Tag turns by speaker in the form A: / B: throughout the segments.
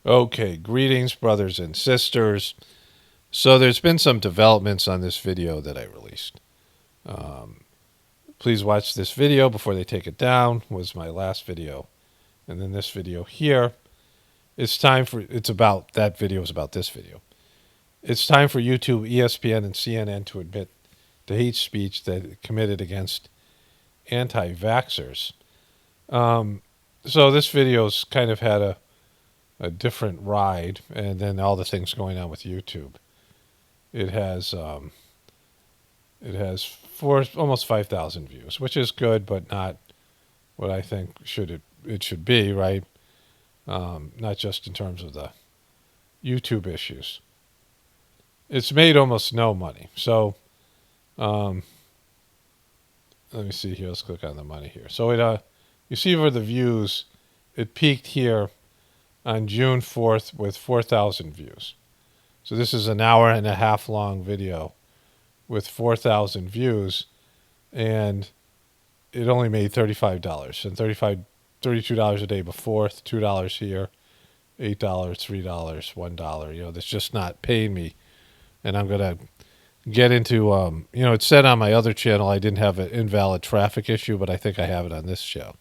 A: Okay, greetings, brothers and sisters. So there's been some developments on this video that I released. Please watch this video before they take it down. Was my last video, and then this video here. It's about that video is about this video. It's time for YouTube, ESPN, and CNN to admit to hate speech that it committed against anti-vaxxers. So this video's kind of had a different ride, and then all the things going on with YouTube. It has almost 5,000 views, which is good, but not what I think it should be, right? Not just in terms of the YouTube issues. It's made almost no money. So let me see here. Let's click on the money here. So you see where the views, it peaked here on June 4th with 4,000 views. So this is an hour and a half long video with 4,000 views, and it only made $35. And $32 a day before, $2 here, $8, $3, $1. That's just not paying me. And I'm going to get into, it said on my other channel I didn't have an invalid traffic issue, but I think I have it on this show,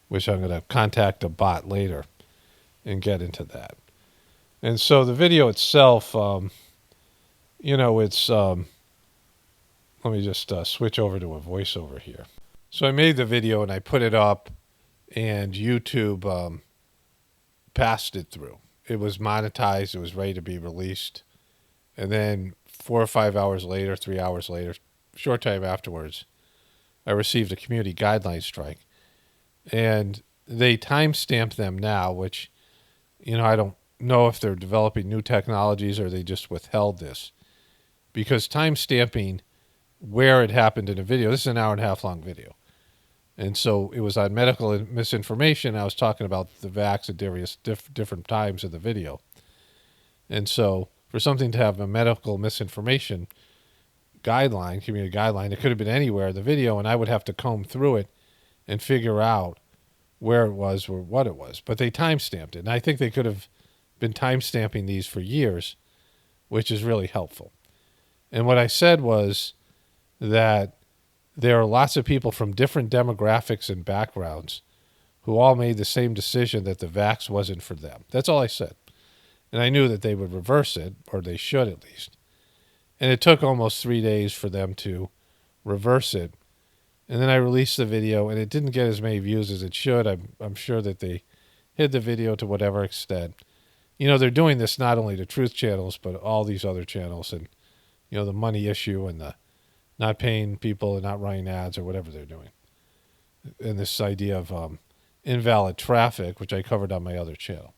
A: which I'm going to contact a bot later and get into that. And so the video itself, it's, let me just switch over to a voiceover here. So I made the video and I put it up, and YouTube passed it through. It was monetized. It was ready to be released. And then 4 or 5 hours later, 3 hours later, short time afterwards, I received a community guideline strike. And they timestamp them now, which, I don't know if they're developing new technologies or they just withheld this. Because timestamping where it happened in a video, this is an hour and a half long video. And so it was on medical misinformation. I was talking about the vax at various different times of the video. And so for something to have a medical misinformation guideline, community guideline, it could have been anywhere in the video, and I would have to comb through it and figure out where it was or what it was. But they timestamped it. And I think they could have been timestamping these for years, which is really helpful. And what I said was that there are lots of people from different demographics and backgrounds who all made the same decision that the vax wasn't for them. That's all I said. And I knew that they would reverse it, or they should at least. And it took almost 3 days for them to reverse it. And then I released the video, and it didn't get as many views as it should. I'm sure that they hid the video to whatever extent. They're doing this not only to truth channels, but all these other channels. And, the money issue and the not paying people and not running ads or whatever they're doing. And this idea of invalid traffic, which I covered on my other channel.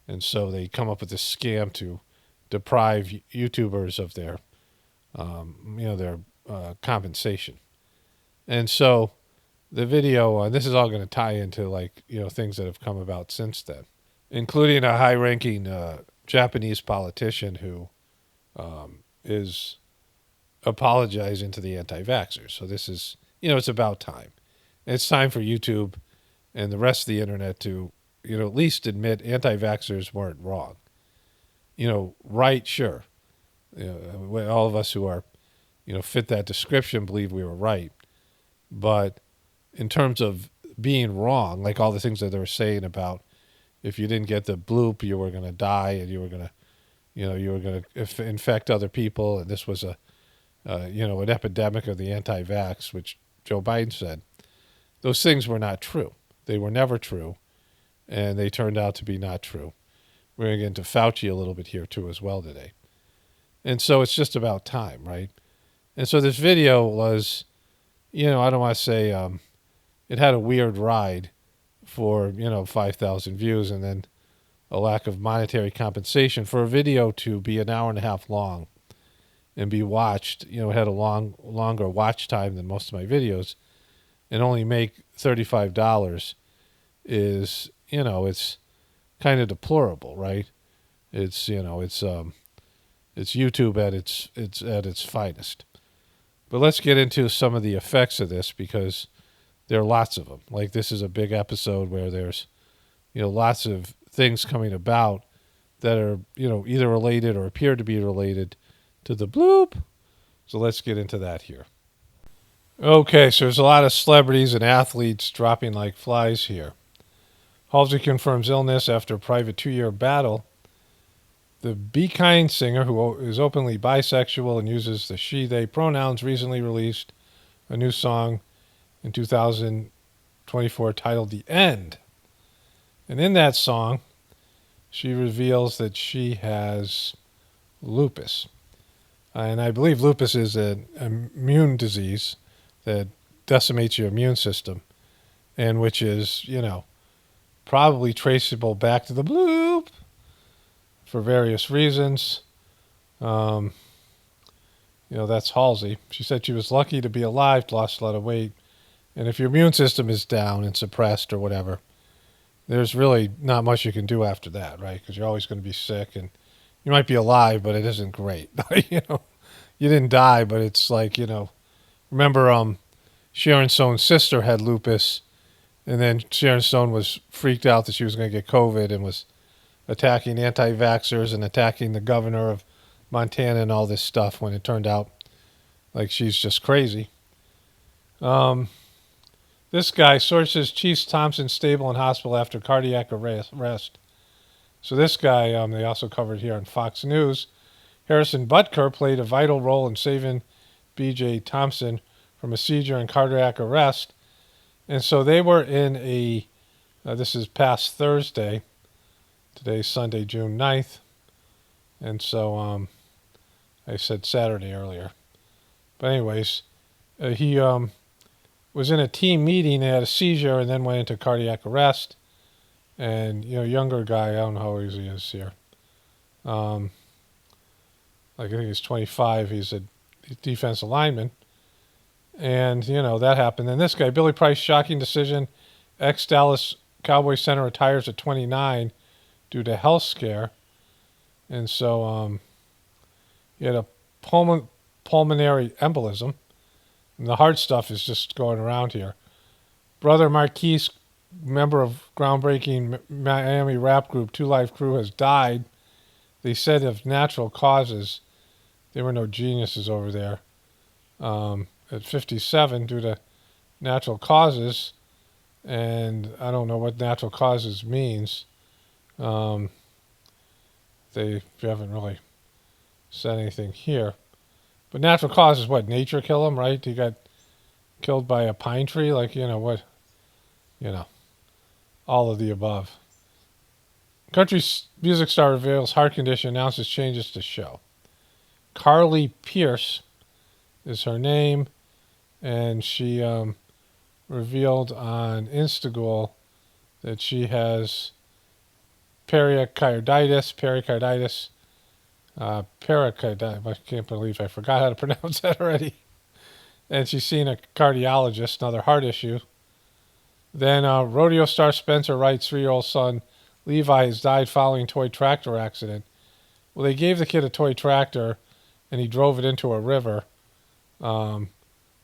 A: And so they come up with this scam to deprive YouTubers of their, compensation. And so the video, and this is all going to tie into things that have come about since then, including a high-ranking Japanese politician who is apologizing to the anti-vaxxers. So this is, it's about time. And it's time for YouTube and the rest of the internet to, at least admit anti-vaxxers weren't wrong. Right, sure. All of us who are, fit that description believe we were right. But in terms of being wrong, like all the things that they were saying about if you didn't get the bloop, you were going to die and you were going to, infect other people. And this was an epidemic of the anti-vax, which Joe Biden said. Those things were not true. They were never true. And they turned out to be not true. We're going to get into Fauci a little bit here too as well today. And so it's just about time, right? And so this video was, I don't want to say it had a weird ride for, 5,000 views and then a lack of monetary compensation for a video to be an hour and a half long and be watched. It had a longer watch time than most of my videos, and only make $35 is, it's kind of deplorable, right? It's YouTube at its finest. But let's get into some of the effects of this, because there are lots of them. Like, this is a big episode where there's, lots of things coming about that are, either related or appear to be related to the bloop. So let's get into that here. Okay, so there's a lot of celebrities and athletes dropping like flies here. Halsey confirms illness after a private 2-year battle. The Be Kind singer, who is openly bisexual and uses the she, they pronouns, recently released a new song in 2024 titled The End. And in that song, she reveals that she has lupus. And I believe lupus is an immune disease that decimates your immune system, and which is, probably traceable back to the bloop for various reasons. That's Halsey. She said she was lucky to be alive, lost a lot of weight. And if your immune system is down and suppressed or whatever, there's really not much you can do after that, right? Because you're always going to be sick, and you might be alive, but it isn't great. You didn't die, but it's like, remember Sharon Stone's sister had lupus, and then Sharon Stone was freaked out that she was going to get COVID and was attacking anti-vaxxers and attacking the governor of Montana and all this stuff, when it turned out like she's just crazy. This guy, sources, Chief Thompson stable in hospital after cardiac arrest. So this guy, they also covered here on Fox News. Harrison Butker played a vital role in saving B.J. Thompson from a seizure and cardiac arrest. And so they were in this is past Thursday. Today's Sunday, June 9th. And so I said Saturday earlier. But anyways, he was in a team meeting. They had a seizure and then went into cardiac arrest. And, younger guy, I don't know how old he is here. I think he's 25. He's a defensive lineman. And, that happened. And this guy, Billy Price, shocking decision. Ex-Dallas Cowboys center retires at 29 due to health scare. And so he had a pulmonary embolism. And the hard stuff is just going around here. Brother Marquise, member of groundbreaking Miami rap group Two Live Crew, has died. They said of natural causes. There were no geniuses over there. At 57 due to natural causes. And I don't know what natural causes means. They haven't really said anything here. But natural causes, what? Nature kill him, right? He got killed by a pine tree? What? All of the above. Country music star reveals heart condition, announces changes to show. Carly Pierce is her name, and she revealed on Instagram that she has pericarditis. I can't believe I forgot how to pronounce that already. And she's seen a cardiologist, another heart issue. Then rodeo star Spencer Wright's 3-year-old son Levi has died following toy tractor accident. Well, they gave the kid a toy tractor, and he drove it into a river,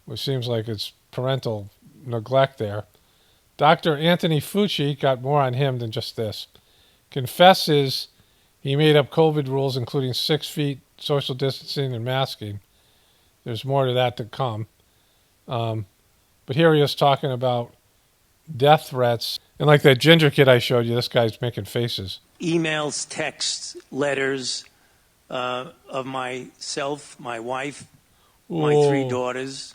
A: which seems like it's parental neglect there. Dr. Anthony Fauci, got more on him than just this, confesses he made up COVID rules, including 6 feet, social distancing, and masking. There's more to that to come. But here he is talking about death threats. And like that ginger kid I showed you, this guy's making faces.
B: Emails, texts, letters of myself, my wife, my 3 daughters.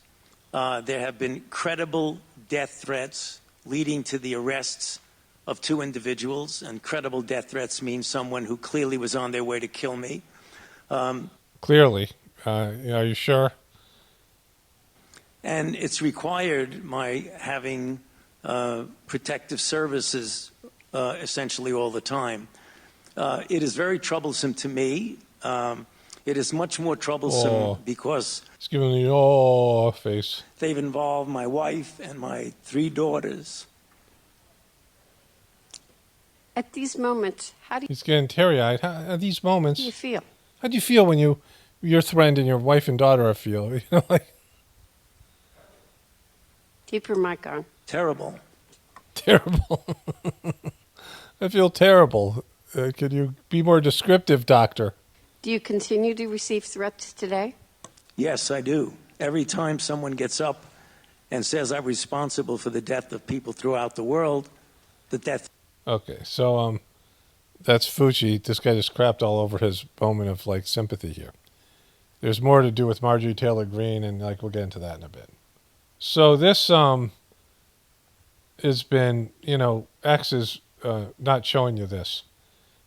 B: There have been credible death threats leading to the arrests of 2 individuals. And credible death threats means someone who clearly was on their way to kill me.
A: Clearly. Are you sure?
B: And it's required my having protective services essentially all the time. It is very troublesome to me. It is much more troublesome because
A: it's giving me the face.
B: They've involved my wife and my 3 daughters.
C: At these moments, how do you...
A: He's getting teary-eyed. At these moments...
C: How do you feel?
A: How do you feel when your threatened and your wife and daughter feel?
C: Keep your mic on.
B: Terrible.
A: Terrible. I feel terrible. Could you be more descriptive, doctor?
C: Do you continue to receive threats today?
B: Yes, I do. Every time someone gets up and says I'm responsible for the death of people throughout the world, the death.
A: Okay, so that's Fauci. This guy just crapped all over his moment of like sympathy here. There's more to do with Marjorie Taylor Greene, and like we'll get into that in a bit. So this has been, X is not showing you this.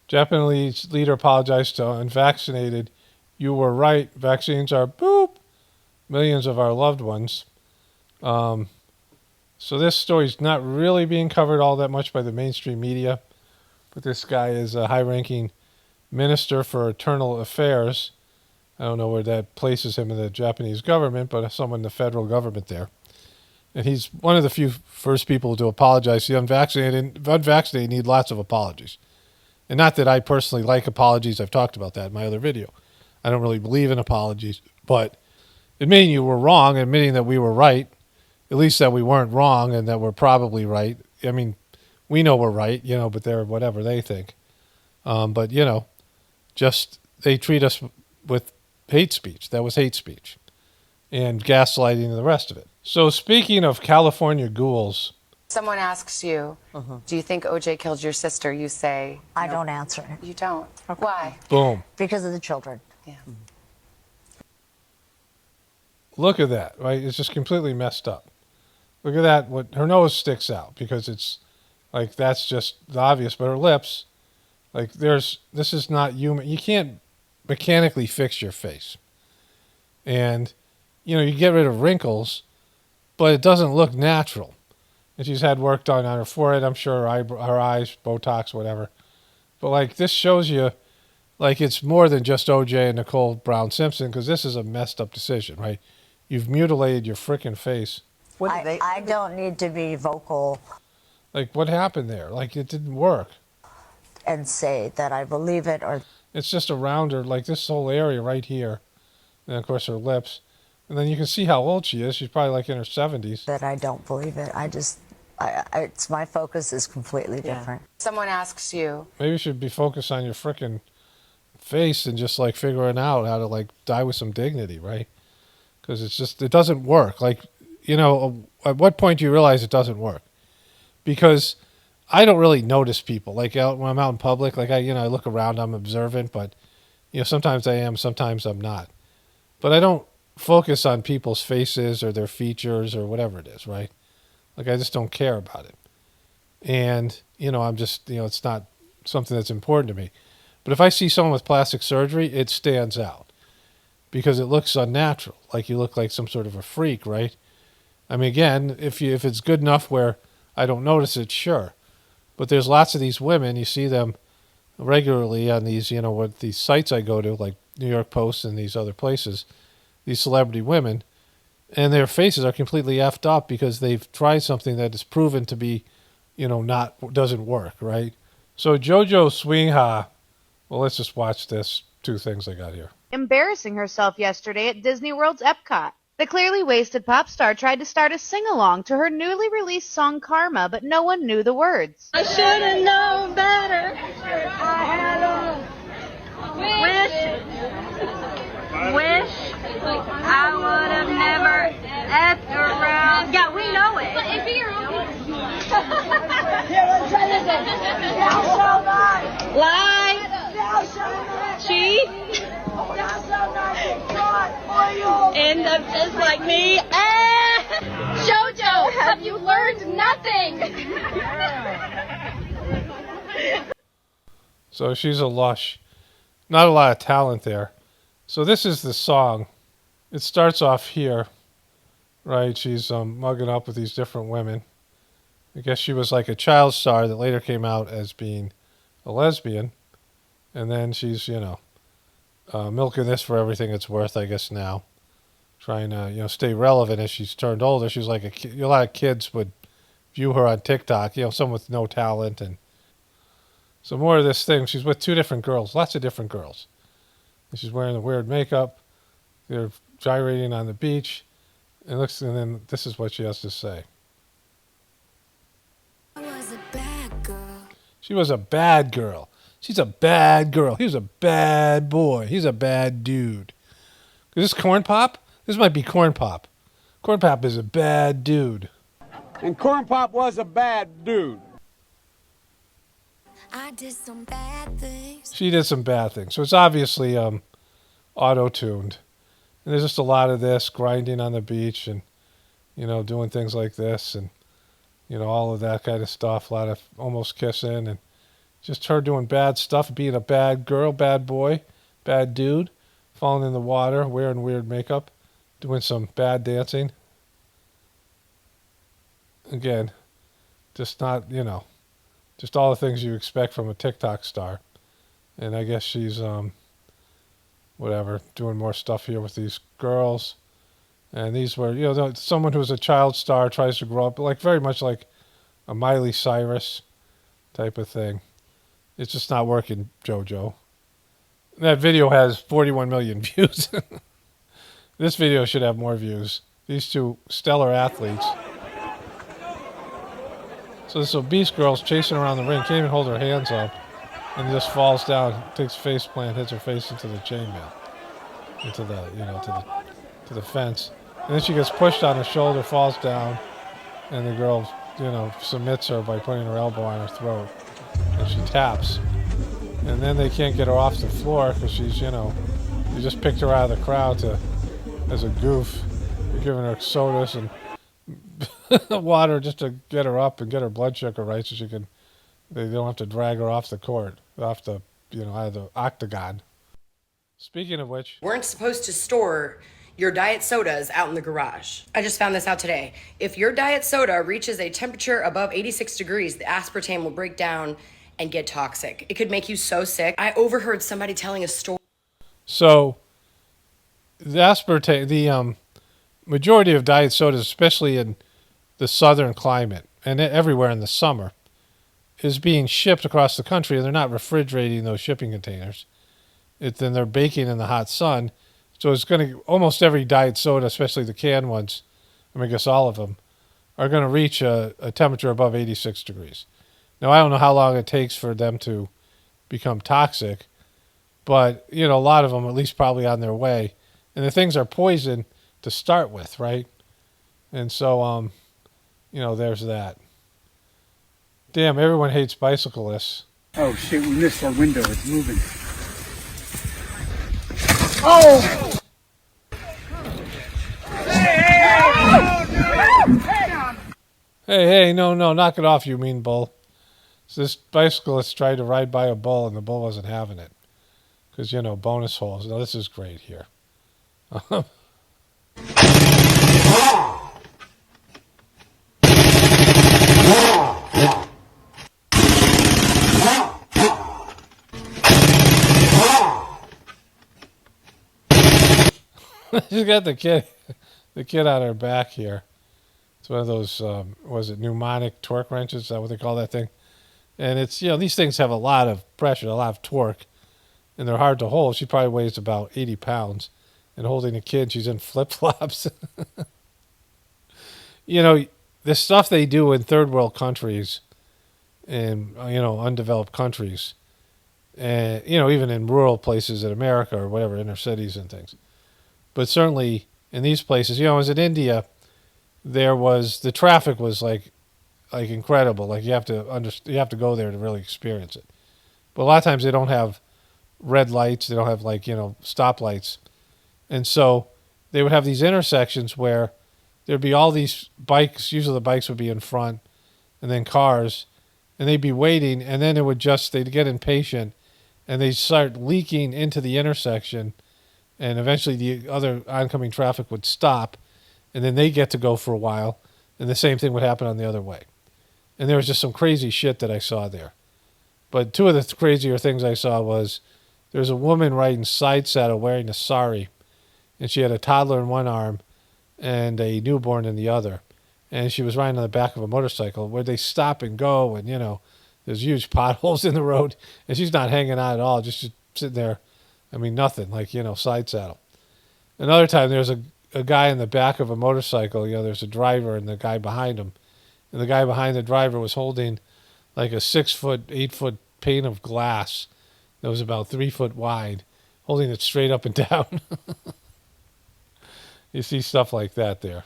A: Japanese leader apologized to unvaccinated. You were right. Vaccines are boop. Millions of our loved ones. So this story's not really being covered all that much by the mainstream media. But this guy is a high-ranking minister for internal affairs. I don't know where that places him in the Japanese government, but someone in the federal government there. And he's one of the few first people to apologize. The unvaccinated need lots of apologies. And not that I personally like apologies. I've talked about that in my other video. I don't really believe in apologies. But admitting you were wrong, admitting that we were right, at least that we weren't wrong and that we're probably right. I mean, we know we're right, but they're whatever they think. But, just they treat us with hate speech. That was hate speech. And gaslighting and the rest of it. So speaking of California ghouls.
D: Someone asks you, do you think OJ killed your sister? You say,
E: I don't answer it.
D: You don't. Okay. Why?
A: Boom.
E: Because of the children.
D: Yeah.
A: Look at that, right? It's just completely messed up. Look at that. Her nose sticks out because it's like that's just the obvious, but her lips, like this is not human. You can't mechanically fix your face. And, you get rid of wrinkles, but it doesn't look natural. And she's had work done on her forehead, I'm sure, her eyes, Botox, whatever. But, like, this shows you, like, it's more than just OJ and Nicole Brown Simpson, because this is a messed up decision, right? You've mutilated your frickin' face.
E: I don't need to be vocal.
A: Like, what happened there? Like, it didn't work.
E: And say that I believe it or...
A: It's just around her, like this whole area right here. And, of course, her lips. And then you can see how old she is. She's probably, like, in her 70s.
E: That I don't believe it. It's my focus is completely different.
D: Someone asks you.
A: Maybe you should be focused on your frickin' face and just, like, figuring out how to, like, die with some dignity, right? Because it doesn't work. Like, at what point do you realize it doesn't work? Because I don't really notice people. Like, when I'm out in public, like, I look around, I'm observant, but, sometimes I am, sometimes I'm not. But I don't focus on people's faces or their features or whatever it is, right? Like, I just don't care about it. And, I'm just, it's not something that's important to me. But if I see someone with plastic surgery, it stands out because it looks unnatural. Like you look like some sort of a freak, right? I mean, again, if it's good enough where I don't notice it, sure. But there's lots of these women, you see them regularly on these, what these sites I go to, like New York Post and these other places, these celebrity women, and their faces are completely effed up because they've tried something that is proven to be, doesn't work, right? So Jojo Swingha, well, let's just watch this. Two things I got here.
F: Embarrassing herself yesterday at Disney World's Epcot. The clearly wasted pop star tried to start a sing-along to her newly released song Karma, but no one knew the words.
G: I should have known better. I had a wish I would have never effed around. Yeah, we know it. But if you're
H: Here, let's try this one. Thou shalt not
G: lie,
H: Thou shalt not
G: cheat,
H: Thou shalt not defraud or you'll
G: end up just like me.
F: Jojo, have you learned nothing?
A: So she's a lush. Not a lot of talent there. So this is the song. It starts off here, right? She's mugging up with these different women. I guess she was like a child star that later came out as being a lesbian. And then she's, milking this for everything it's worth, I guess, now. Trying to, stay relevant as she's turned older. She's like a lot of kids would view her on TikTok, someone with no talent. And so more of this thing. She's with two different girls, lots of different girls. And she's wearing the weird makeup. They're gyrating on the beach. And then this is what she has to say. She was a bad girl. She's a bad girl. He was a bad boy. He's a bad dude. Is this Corn Pop? This might be Corn Pop. Corn Pop is a bad dude.
I: And Corn Pop was a bad dude.
J: I did some bad things.
A: She did some bad things. So it's obviously auto-tuned. And there's just a lot of this, grinding on the beach and, doing things like this and, all of that kind of stuff. A lot of almost kissing and just her doing bad stuff, being a bad girl, bad boy, bad dude, falling in the water, wearing weird makeup, doing some bad dancing. Again, just not, just all the things you expect from a TikTok star. And I guess she's, doing more stuff here with these girls. And these were, someone who's a child star tries to grow up, very much like a Miley Cyrus type of thing. It's just not working, JoJo. That video has 41 million views. This video should have more views. These two stellar athletes. So this obese girl's chasing around the ring, can't even hold her hands up, and just falls down, takes a face plant, hits her face into the chainmail, into the, to the fence. And then she gets pushed on her shoulder, falls down, and the girl, submits her by putting her elbow on her throat. And she taps. And then they can't get her off the floor because she's, they just picked her out of the crowd as a goof. They're giving her sodas and water just to get her up and get her blood sugar right so they don't have to drag her off the court, off the, out of the octagon. Speaking of which,
K: weren't supposed to store your diet sodas out in the garage. I just found this out today. If your diet soda reaches a temperature above 86 degrees, the aspartame will break down and get toxic. It could make you so sick. I overheard somebody telling a story.
A: So, the aspartame, the majority of diet sodas, especially in the southern climate and everywhere in the summer, is being shipped across the country, and they're not refrigerating those shipping containers. Then they're baking in the hot sun. So it's going to, almost every diet soda, especially the canned ones, I guess all of them, are going to reach a temperature above 86 degrees. Now, I don't know how long it takes for them to become toxic, but, a lot of them at least probably on their way. And the things are poison to start with, right? And so, there's that. Damn, everyone hates bicyclists.
I: Oh, shit, we missed our window. It's moving. Oh!
A: Hey, no, knock it off, you mean bull. So this bicyclist tried to ride by a bull, and the bull wasn't having it. Because, bonus holes. Now, this is great here. She's got the kid on her back here. It's one of those, pneumonic torque wrenches? Is that what they call that thing? And it's, these things have a lot of pressure, a lot of torque, and they're hard to hold. She probably weighs about 80 pounds. And holding a kid, she's in flip-flops. The stuff they do in third world countries and, undeveloped countries, and, even in rural places in America or whatever, inner cities and things. But certainly in these places, as in India, the traffic was like incredible. Like you have to go there to really experience it. But a lot of times they don't have red lights. They don't have stoplights. And so they would have these intersections where there'd be all these bikes. Usually the bikes would be in front and then cars, and they'd be waiting, and then they'd get impatient and they'd start leaking into the intersection. And eventually the other oncoming traffic would stop, and then they get to go for a while, and the same thing would happen on the other way. And there was just some crazy shit that I saw there. But two of the crazier things I saw was there's a woman riding side saddle wearing a sari, and she had a toddler in one arm and a newborn in the other. And she was riding on the back of a motorcycle where they stop and go, and, there's huge potholes in the road, and she's not hanging on at all, just sitting there. Nothing, side saddle. Another time, there's a guy in the back of a motorcycle. There's a driver and the guy behind him. And the guy behind the driver was holding like a 6 foot, 8 foot pane of glass that was about 3 foot wide, holding it straight up and down. You see stuff like that there.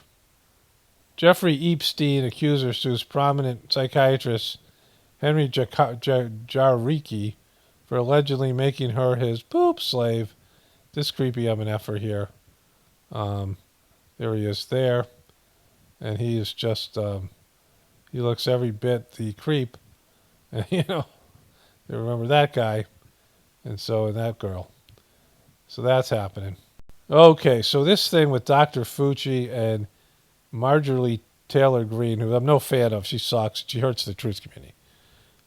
A: Jeffrey Epstein accusers sues prominent psychiatrist Henry Jaricki for allegedly making her his poop slave. This creepy MNFer here. There he is there. And he is just, he looks every bit the creep. And, you remember that guy. And that girl. So that's happening. Okay, so this thing with Dr. Fauci and Marjorie Taylor Greene, who I'm no fan of, she sucks. She hurts the truth community.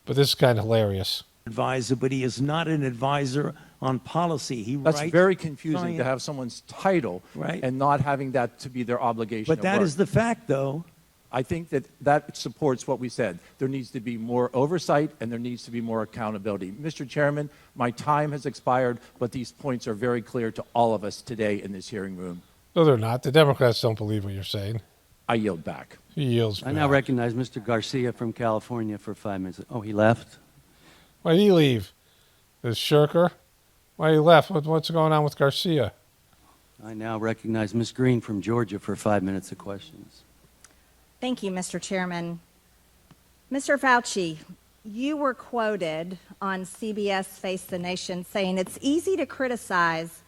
A: But this is kind of hilarious.
B: Advisor, but he is not an advisor on policy.
L: That's very confusing to have someone's title and not having that to be their obligation.
B: But that is the fact, though.
L: I think that supports what we said. There needs to be more oversight and there needs to be more accountability. Mr. Chairman, my time has expired, but these points are very clear to all of us today in this hearing room.
A: No, they're not. The Democrats don't believe what you're saying.
L: I yield back.
A: He yields back.
M: I now recognize Mr. Garcia from California for 5 minutes. Oh, he left?
A: Why did he leave? This shirker? Why he left? What's going on with Garcia?
M: I now recognize Ms. Green from Georgia for 5 minutes of questions.
N: Thank you, Mr. Chairman. Mr. Fauci, you were quoted on CBS Face the Nation saying it's easy to criticize,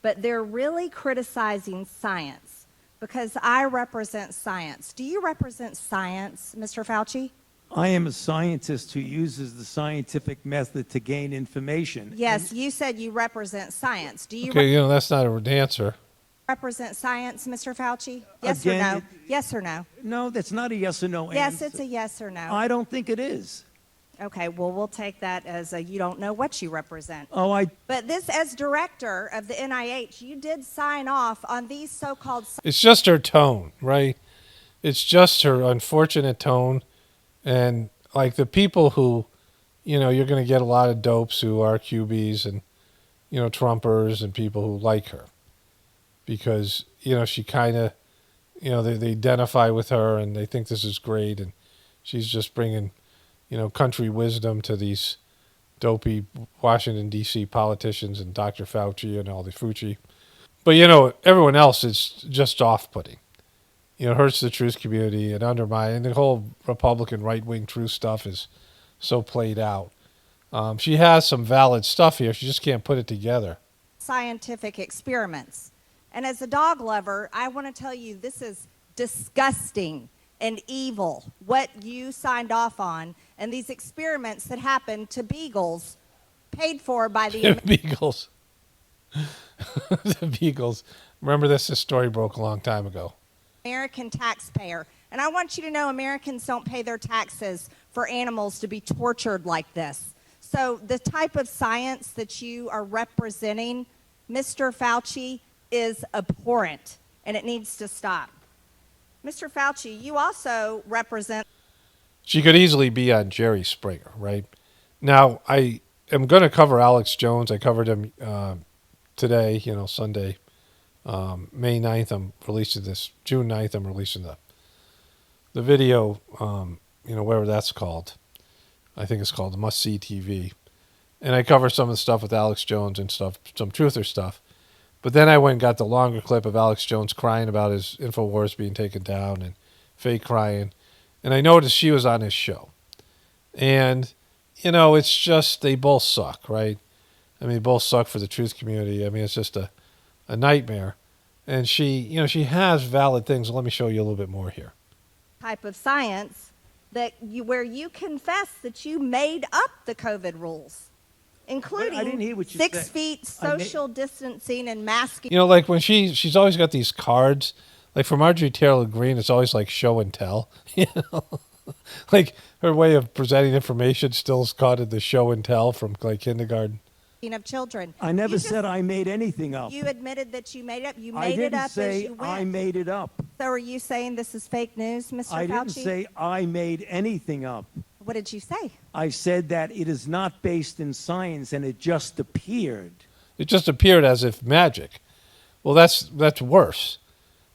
N: but they're really criticizing science because I represent science. Do you represent science, Mr. Fauci?
B: I am a scientist who uses the scientific method to gain information.
N: Yes, you said you represent science. Do you
A: Okay, that's not an answer.
N: represent science, Mr. Fauci? Yes
B: Again,
N: or no? Yes or no?
B: No, that's not a yes or no answer.
N: Yes, it's a yes or no.
B: I don't think it is.
N: Okay, well, we'll take that as a you don't know what you represent.
B: Oh,
N: But this, as director of the NIH, you did sign off on these so-called...
A: It's just her tone, right? It's just her unfortunate tone. And like the people who, you're going to get a lot of dopes who are QBs and, Trumpers and people who like her. Because, she kind of, they identify with her and they think this is great. And she's just bringing, country wisdom to these dopey Washington, D.C. politicians and Dr. Fauci and all the Fauci. But, everyone else is just off-putting. Hurts the truth community and undermine. And the whole Republican right-wing truth stuff is so played out. She has some valid stuff here. She just can't put it together.
N: Scientific experiments. And as a dog lover, I want to tell you this is disgusting and evil, what you signed off on, and these experiments that happened to beagles paid for by the...
A: Beagles. The beagles. Remember this story broke a long time ago.
N: American taxpayer. And I want you to know Americans don't pay their taxes for animals to be tortured like this. So the type of science that you are representing, Mr. Fauci, is abhorrent, and it needs to stop. Mr. Fauci, you also represent...
A: She could easily be on Jerry Springer, right? Now, I am going to cover Alex Jones. I covered him today, Sunday. May 9th, I'm releasing this. June 9th, I'm releasing the video, whatever that's called. I think it's called the Must See TV. And I cover some of the stuff with Alex Jones and stuff, some truther stuff. But then I went and got the longer clip of Alex Jones crying about his InfoWars being taken down and fake crying. And I noticed she was on his show. And, it's just, they both suck, right? I mean, both suck for the truth community. I mean, it's just a nightmare. And she has valid things. Let me show you a little bit more here.
N: Type of science where you confess that you made up the COVID rules, including
B: I didn't hear what you
N: 6
B: said.
N: feet social distancing and masking.
A: Like when she's always got these cards. Like for Marjorie Taylor Greene, it's always like show and tell. Like her way of presenting information still is caught in the show and tell from like kindergarten.
N: Of children.
B: I never said I made anything up.
N: You admitted that you made it up. You
B: I
N: made it
B: didn't
N: up
B: say
N: as you went.
B: I made it up.
N: So are you saying this is fake news, Mr. Fauci?
B: I didn't say I made anything up.
N: What did you say?
B: I said that it is not based in science and it just appeared.
A: It just appeared as if magic. Well, that's worse.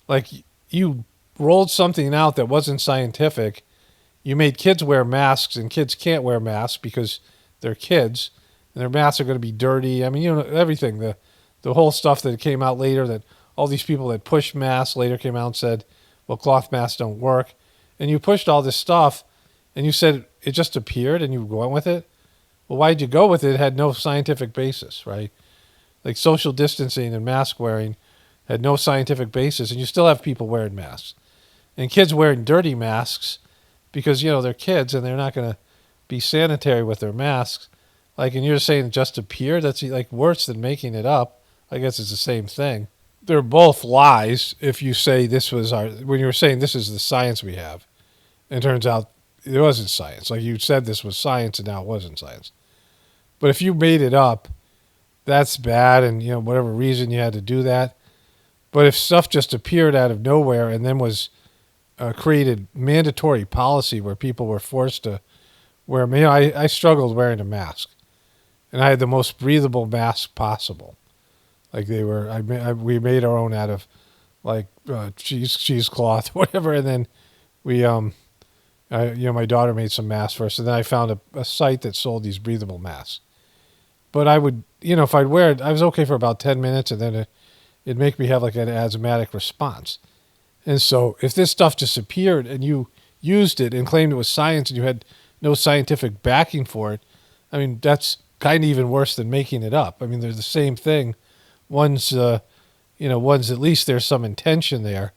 A: Like you rolled something out that wasn't scientific you made kids wear masks, and kids can't wear masks because they're kids, and their masks are going to be dirty. I mean, everything. The whole stuff that came out later, that all these people that pushed masks later came out and said, well, cloth masks don't work. And you pushed all this stuff, and you said it just appeared, and you went with it. Well, why did you go with it? It had no scientific basis, right? Like social distancing and mask wearing had no scientific basis, and you still have people wearing masks. And kids wearing dirty masks because, they're kids and they're not going to be sanitary with their masks. Like, and you're saying it just appeared? That's like worse than making it up. I guess it's the same thing. They're both lies if you say this was when you were saying this is the science we have. And it turns out it wasn't science. Like you said this was science and now it wasn't science. But if you made it up, that's bad, and whatever reason you had to do that. But if stuff just appeared out of nowhere and then was created mandatory policy where people were forced to wear, I struggled wearing a mask, and I had the most breathable mask possible. Like they were, we made our own out of like cheesecloth, whatever, and then we my daughter made some masks for us, and then I found a site that sold these breathable masks. But I would, if I'd wear it, I was okay for about 10 minutes, and then it'd make me have like an asthmatic response. And so if this stuff just appeared and you used it and claimed it was science and you had no scientific backing for it, I mean, that's kind of even worse than making it up. I mean, they're the same thing. One's at least there's some intention there.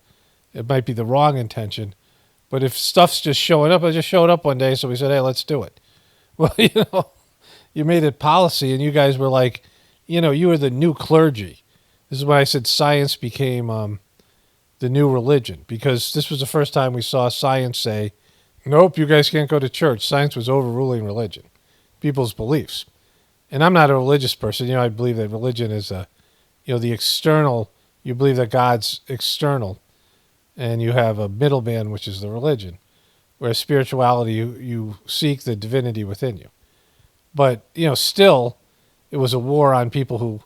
A: It might be the wrong intention. But if stuff's just showing up, it just showed up one day, so we said, hey, let's do it. Well, you made it policy, and you guys were like, you were the new clergy. This is why I said science became the new religion, because this was the first time we saw science say, nope, you guys can't go to church. Science was overruling religion, people's beliefs. And I'm not a religious person. I believe that religion is the external. You believe that God's external, and you have a middleman, which is the religion, whereas spirituality, you seek the divinity within you. But, still, it was a war on people who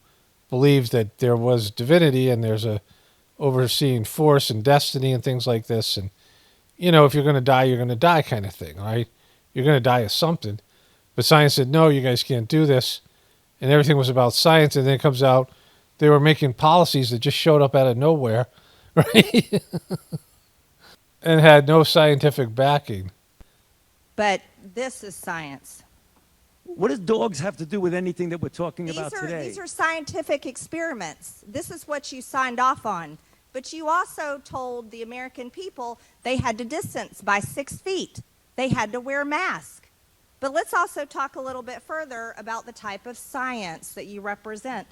A: believed that there was divinity and there's a overseeing force and destiny and things like this. And, if you're going to die, you're going to die kind of thing, right? You're going to die of something. But science said, no, you guys can't do this. And everything was about science. And then it comes out they were making policies that just showed up out of nowhere, right? And had no scientific backing.
N: But this is science.
O: What does dogs have to do with anything that we're talking about today?
N: These are scientific experiments. This is what you signed off on. But you also told the American people they had to distance by 6 feet. They had to wear masks. But let's also talk a little bit further about the type of science that you represent.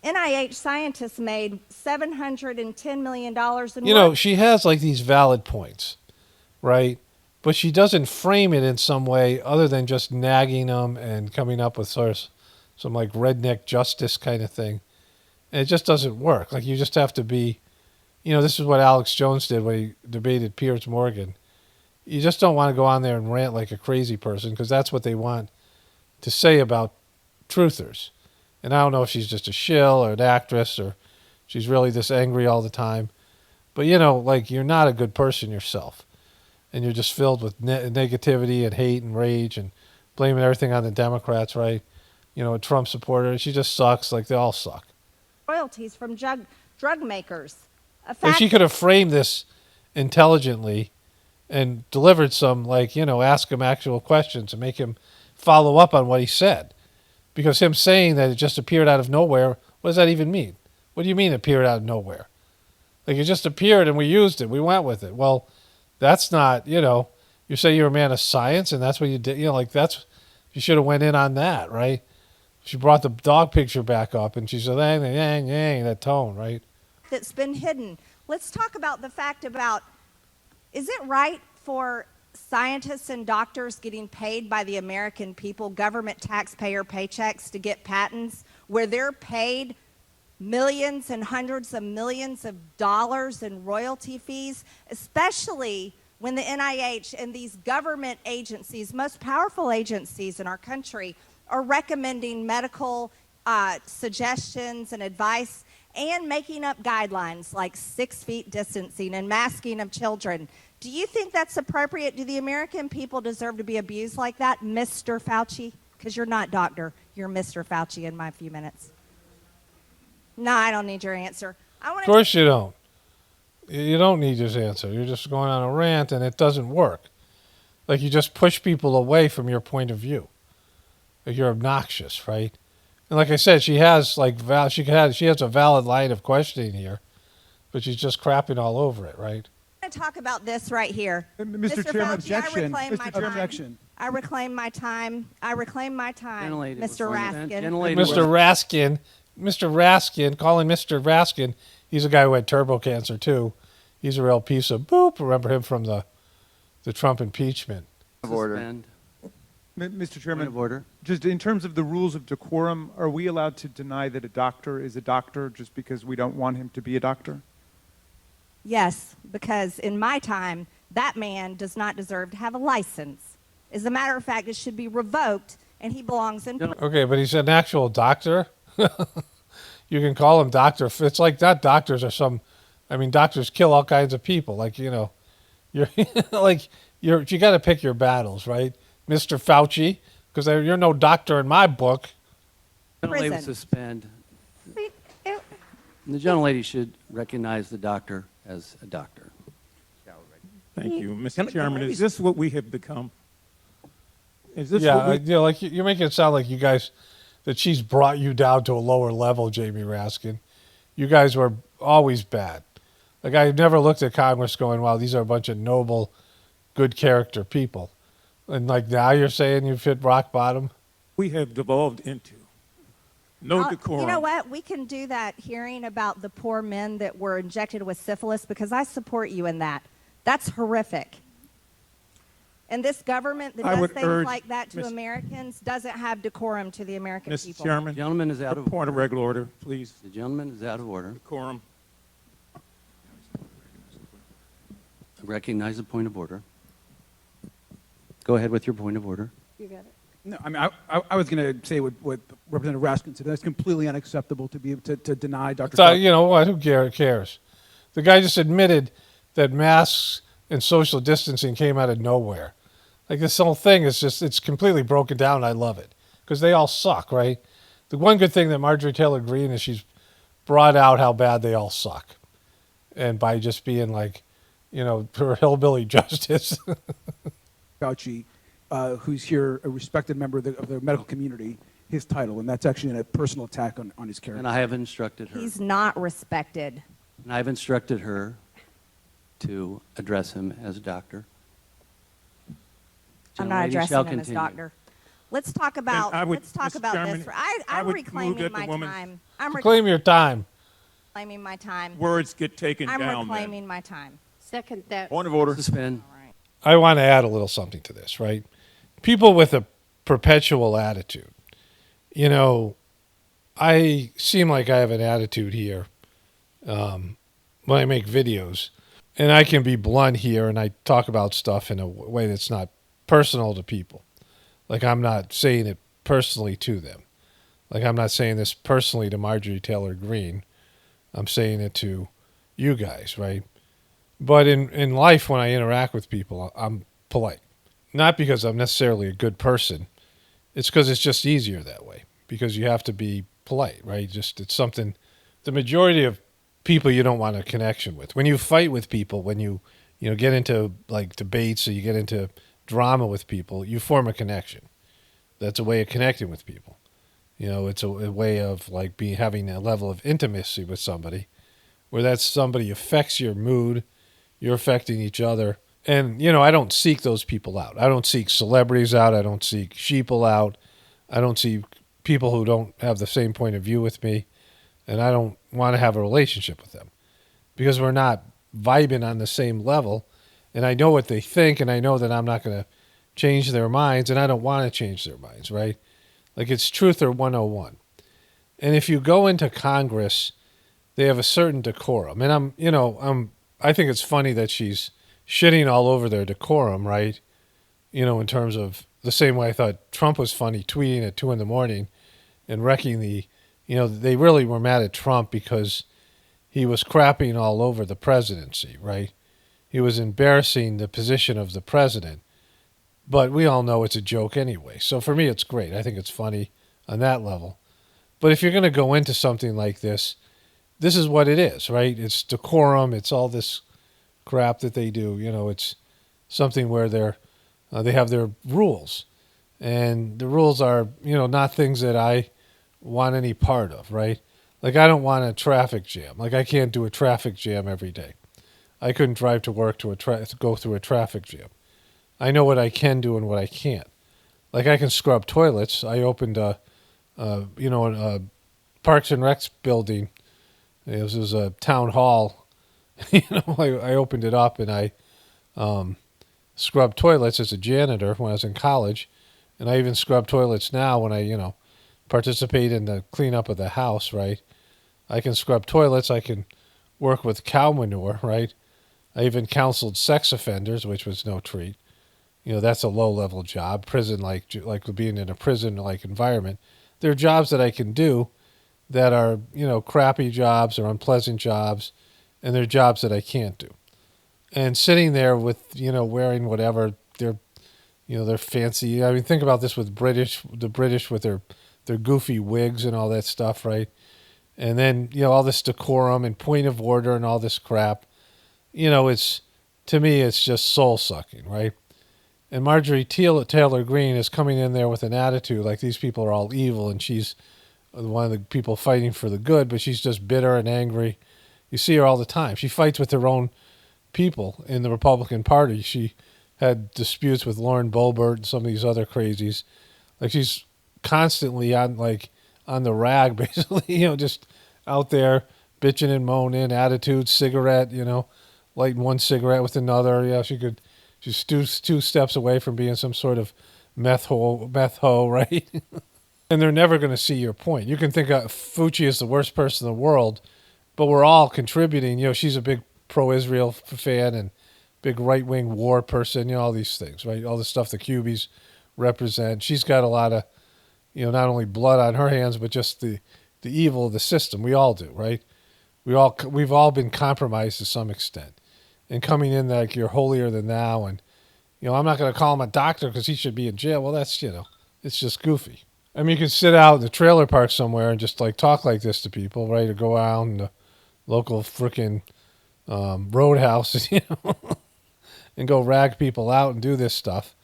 N: NIH scientists made $710 million in work.
A: She has like these valid points, right? But she doesn't frame it in some way other than just nagging them and coming up with sort of some like redneck justice kind of thing. And it just doesn't work. Like you just have to be, this is what Alex Jones did when he debated Piers Morgan. You just don't want to go on there and rant like a crazy person because that's what they want to say about truthers. And I don't know if she's just a shill or an actress or she's really this angry all the time. But, you're not a good person yourself. And you're just filled with negativity and hate and rage and blaming everything on the Democrats, right? A Trump supporter. She just sucks like they all suck.
N: Royalties from drug makers.
A: If she could have framed this intelligently and delivered some, ask him actual questions and make him follow up on what he said. Because him saying that it just appeared out of nowhere, what does that even mean? What do you mean it appeared out of nowhere? Like it just appeared and we used it. We went with it. Well, that's not, you say you're a man of science and that's what you did. You should have went in on that, right? She brought the dog picture back up and she said, yang, that tone, right?
N: That's been hidden. Let's talk about the fact about, is it right for scientists and doctors getting paid by the American people, government taxpayer paychecks to get patents where they're paid millions and hundreds of millions of dollars in royalty fees, especially when the NIH and these government agencies, most powerful agencies in our country, are recommending medical suggestions and advice and making up guidelines like 6 feet distancing and masking of children Do you think that's appropriate? Do the American people deserve to be abused like that, Mr. Fauci? Because you're not doctor. You're Mr. Fauci in my few minutes. No, I don't need your answer.
A: Of course you don't. You don't need his answer. You're just going on a rant, and it doesn't work. Like, you just push people away from your point of view. Like, you're obnoxious, right? And like I said, she has a valid line of questioning here, but she's just crapping all over it, right?
N: I'm going to talk about this right here.
P: Mr. Chairman,
N: objection.
P: objection.
N: I reclaim my time. I reclaim my time,
M: Gentlelady,
N: Mr. Raskin.
A: Mr. Raskin, calling Mr. Raskin, he's a guy who had turbo cancer too. He's a real piece of boop. Remember him from the Trump impeachment.
M: Suspend.
P: Mr. Chairman,
M: Point of order.
P: just in terms of the rules of decorum, are we allowed to deny that a doctor is a doctor just because we don't want him to be a doctor?
N: Yes, because in my time, that man does not deserve to have a license. As a matter of fact, it should be revoked, and he belongs in.
A: Okay, but he's an actual doctor. You can call him doctor. It's like that. Doctors are some. I mean, doctors kill all kinds of people. Like, you know, you're you got to pick your battles, right, Mr. Fauci? Because you're no doctor in my book.
M: Gentlelady will suspend. The gentlelady should recognize the doctor as a doctor.
Q: Thank you, Mr. Chairman. Is this what we have become? Is this
A: Yeah,
Q: what we...
A: you know, like you're making it sound like you guys, that she's brought you down to a lower level, Jamie Raskin. You guys were always bad. Like, I never looked at Congress going, wow, these are a bunch of noble, good character people. And like now you're saying you've hit rock bottom?
Q: we have devolved into? No decorum.
N: You know what? We can do that hearing about the poor men that were injected with syphilis, because I support you in that. That's horrific. And this government that does things like that to Americans doesn't have decorum to the American people.
Q: Mr. Chairman,
M: the gentleman is out of
Q: point of regular order, please.
M: The gentleman is out of order.
Q: Decorum.
M: I recognize the point of order. Go ahead with your point of order.
N: You got it.
R: No, I mean, I was going to say what Representative Raskin said. That's completely unacceptable to be to deny Dr.
A: So, you know what? Who cares? The guy just admitted that masks and social distancing came out of nowhere. Like, this whole thing is just, it's completely broken down. I love it because they all suck, right? The one good thing that Marjorie Taylor Greene is she's brought out how bad they all suck. And by just being like, you know, her hillbilly justice.
R: Fauci, who's here, a respected member of the medical community, his title, and that's actually a personal attack on his character.
M: And I have instructed her.
N: He's not respected.
M: And I've instructed her to address him as a doctor.
N: I'm not
M: Gentlelady
N: addressing
M: shall
N: him as
M: continue.
N: doctor. Let's talk about
Q: Mr. Chairman,
N: this.
Q: I
N: I'm
Q: would
N: reclaiming
Q: move that
N: my
Q: the woman-
N: time. I'm
A: Claim your time.
N: reclaiming my time.
Q: Words get taken
N: I'm
Q: down.
N: reclaiming my time.
C: Second that.
Q: Point of order.
M: Suspend.
A: I want to add a little something to this, right? People with a perpetual attitude. You know, I seem like I have an attitude here when I make videos. And I can be blunt here, and I talk about stuff in a way that's not personal to people. Like, I'm not saying it personally to them. Like, I'm not saying this personally to Marjorie Taylor Greene. I'm saying it to you guys, right? But in life, when I interact with people, I'm polite. Not because I'm necessarily a good person. It's because it's just easier that way. Because you have to be polite, right? Just, it's something, the majority of people you don't want a connection with. When you fight with people, when you get into like debates or you get into drama with people, you form a connection. That's a way of connecting with people. You know, it's a way of like having a level of intimacy with somebody where that somebody affects your mood, you're affecting each other. And, you know, I don't seek those people out. I don't seek celebrities out. I don't seek sheeple out. I don't see people who don't have the same point of view with me. And I don't want to have a relationship with them because we're not vibing on the same level. And I know what they think, and I know that I'm not going to change their minds, and I don't want to change their minds, right? Like, it's Truther 101. And if you go into Congress, they have a certain decorum. And I think it's funny that she's shitting all over their decorum, right? You know, in terms of the same way I thought Trump was funny, tweeting at 2 a.m. and wrecking they really were mad at Trump because he was crapping all over the presidency, right? he was embarrassing the position of the president. But we all know it's a joke anyway. So for me, it's great. I think it's funny on that level. But if you're going to go into something like this is what it is, right? It's decorum. It's all this crap that they do. It's something where they have their rules. And the rules are, not things that I want any part of, right? Like, I don't want a traffic jam. Like, I can't do a traffic jam every day. I couldn't drive to work to go through a traffic jam. I know what I can do and what I can't. Like, I can scrub toilets. I opened a Parks and Recs building. This was a town hall. I opened it up and I scrubbed toilets as a janitor when I was in college. And I even scrub toilets now when I, participate in the cleanup of the house, right? I can scrub toilets. I can work with cow manure, right? I even counseled sex offenders, which was no treat. That's a low-level job. Prison, like being in a prison-like environment. There are jobs that I can do that are, crappy jobs or unpleasant jobs, and there are jobs that I can't do. And sitting there with, wearing whatever, they're fancy. I mean, think about this with the British with their goofy wigs and all that stuff, right? And then, all this decorum and point of order and all this crap. To me, it's just soul-sucking, right? And Marjorie Taylor Greene is coming in there with an attitude like these people are all evil and she's one of the people fighting for the good, but she's just bitter and angry. You see her all the time. She fights with her own people in the Republican Party. She had disputes with Lauren Boebert and some of these other crazies. Like, she's constantly on the rag, basically, just out there bitching and moaning, attitude, cigarette, lighting one cigarette with another. Yeah, she's two steps away from being some sort of meth hoe, right? And they're never going to see your point. You can think Fauci is the worst person in the world, but we're all contributing. She's a big pro-Israel fan and big right-wing war person, all these things, right? All the stuff the Cubies represent. She's got a lot of, not only blood on her hands, but just the evil of the system. We all do, right? We've all been compromised to some extent. And coming in like you're holier than thou, and I'm not going to call him a doctor because he should be in jail. Well, that's it's just goofy. I mean, you can sit out in the trailer park somewhere and just talk like this to people, right? Or go out in the local frickin' roadhouse, and go rag people out and do this stuff,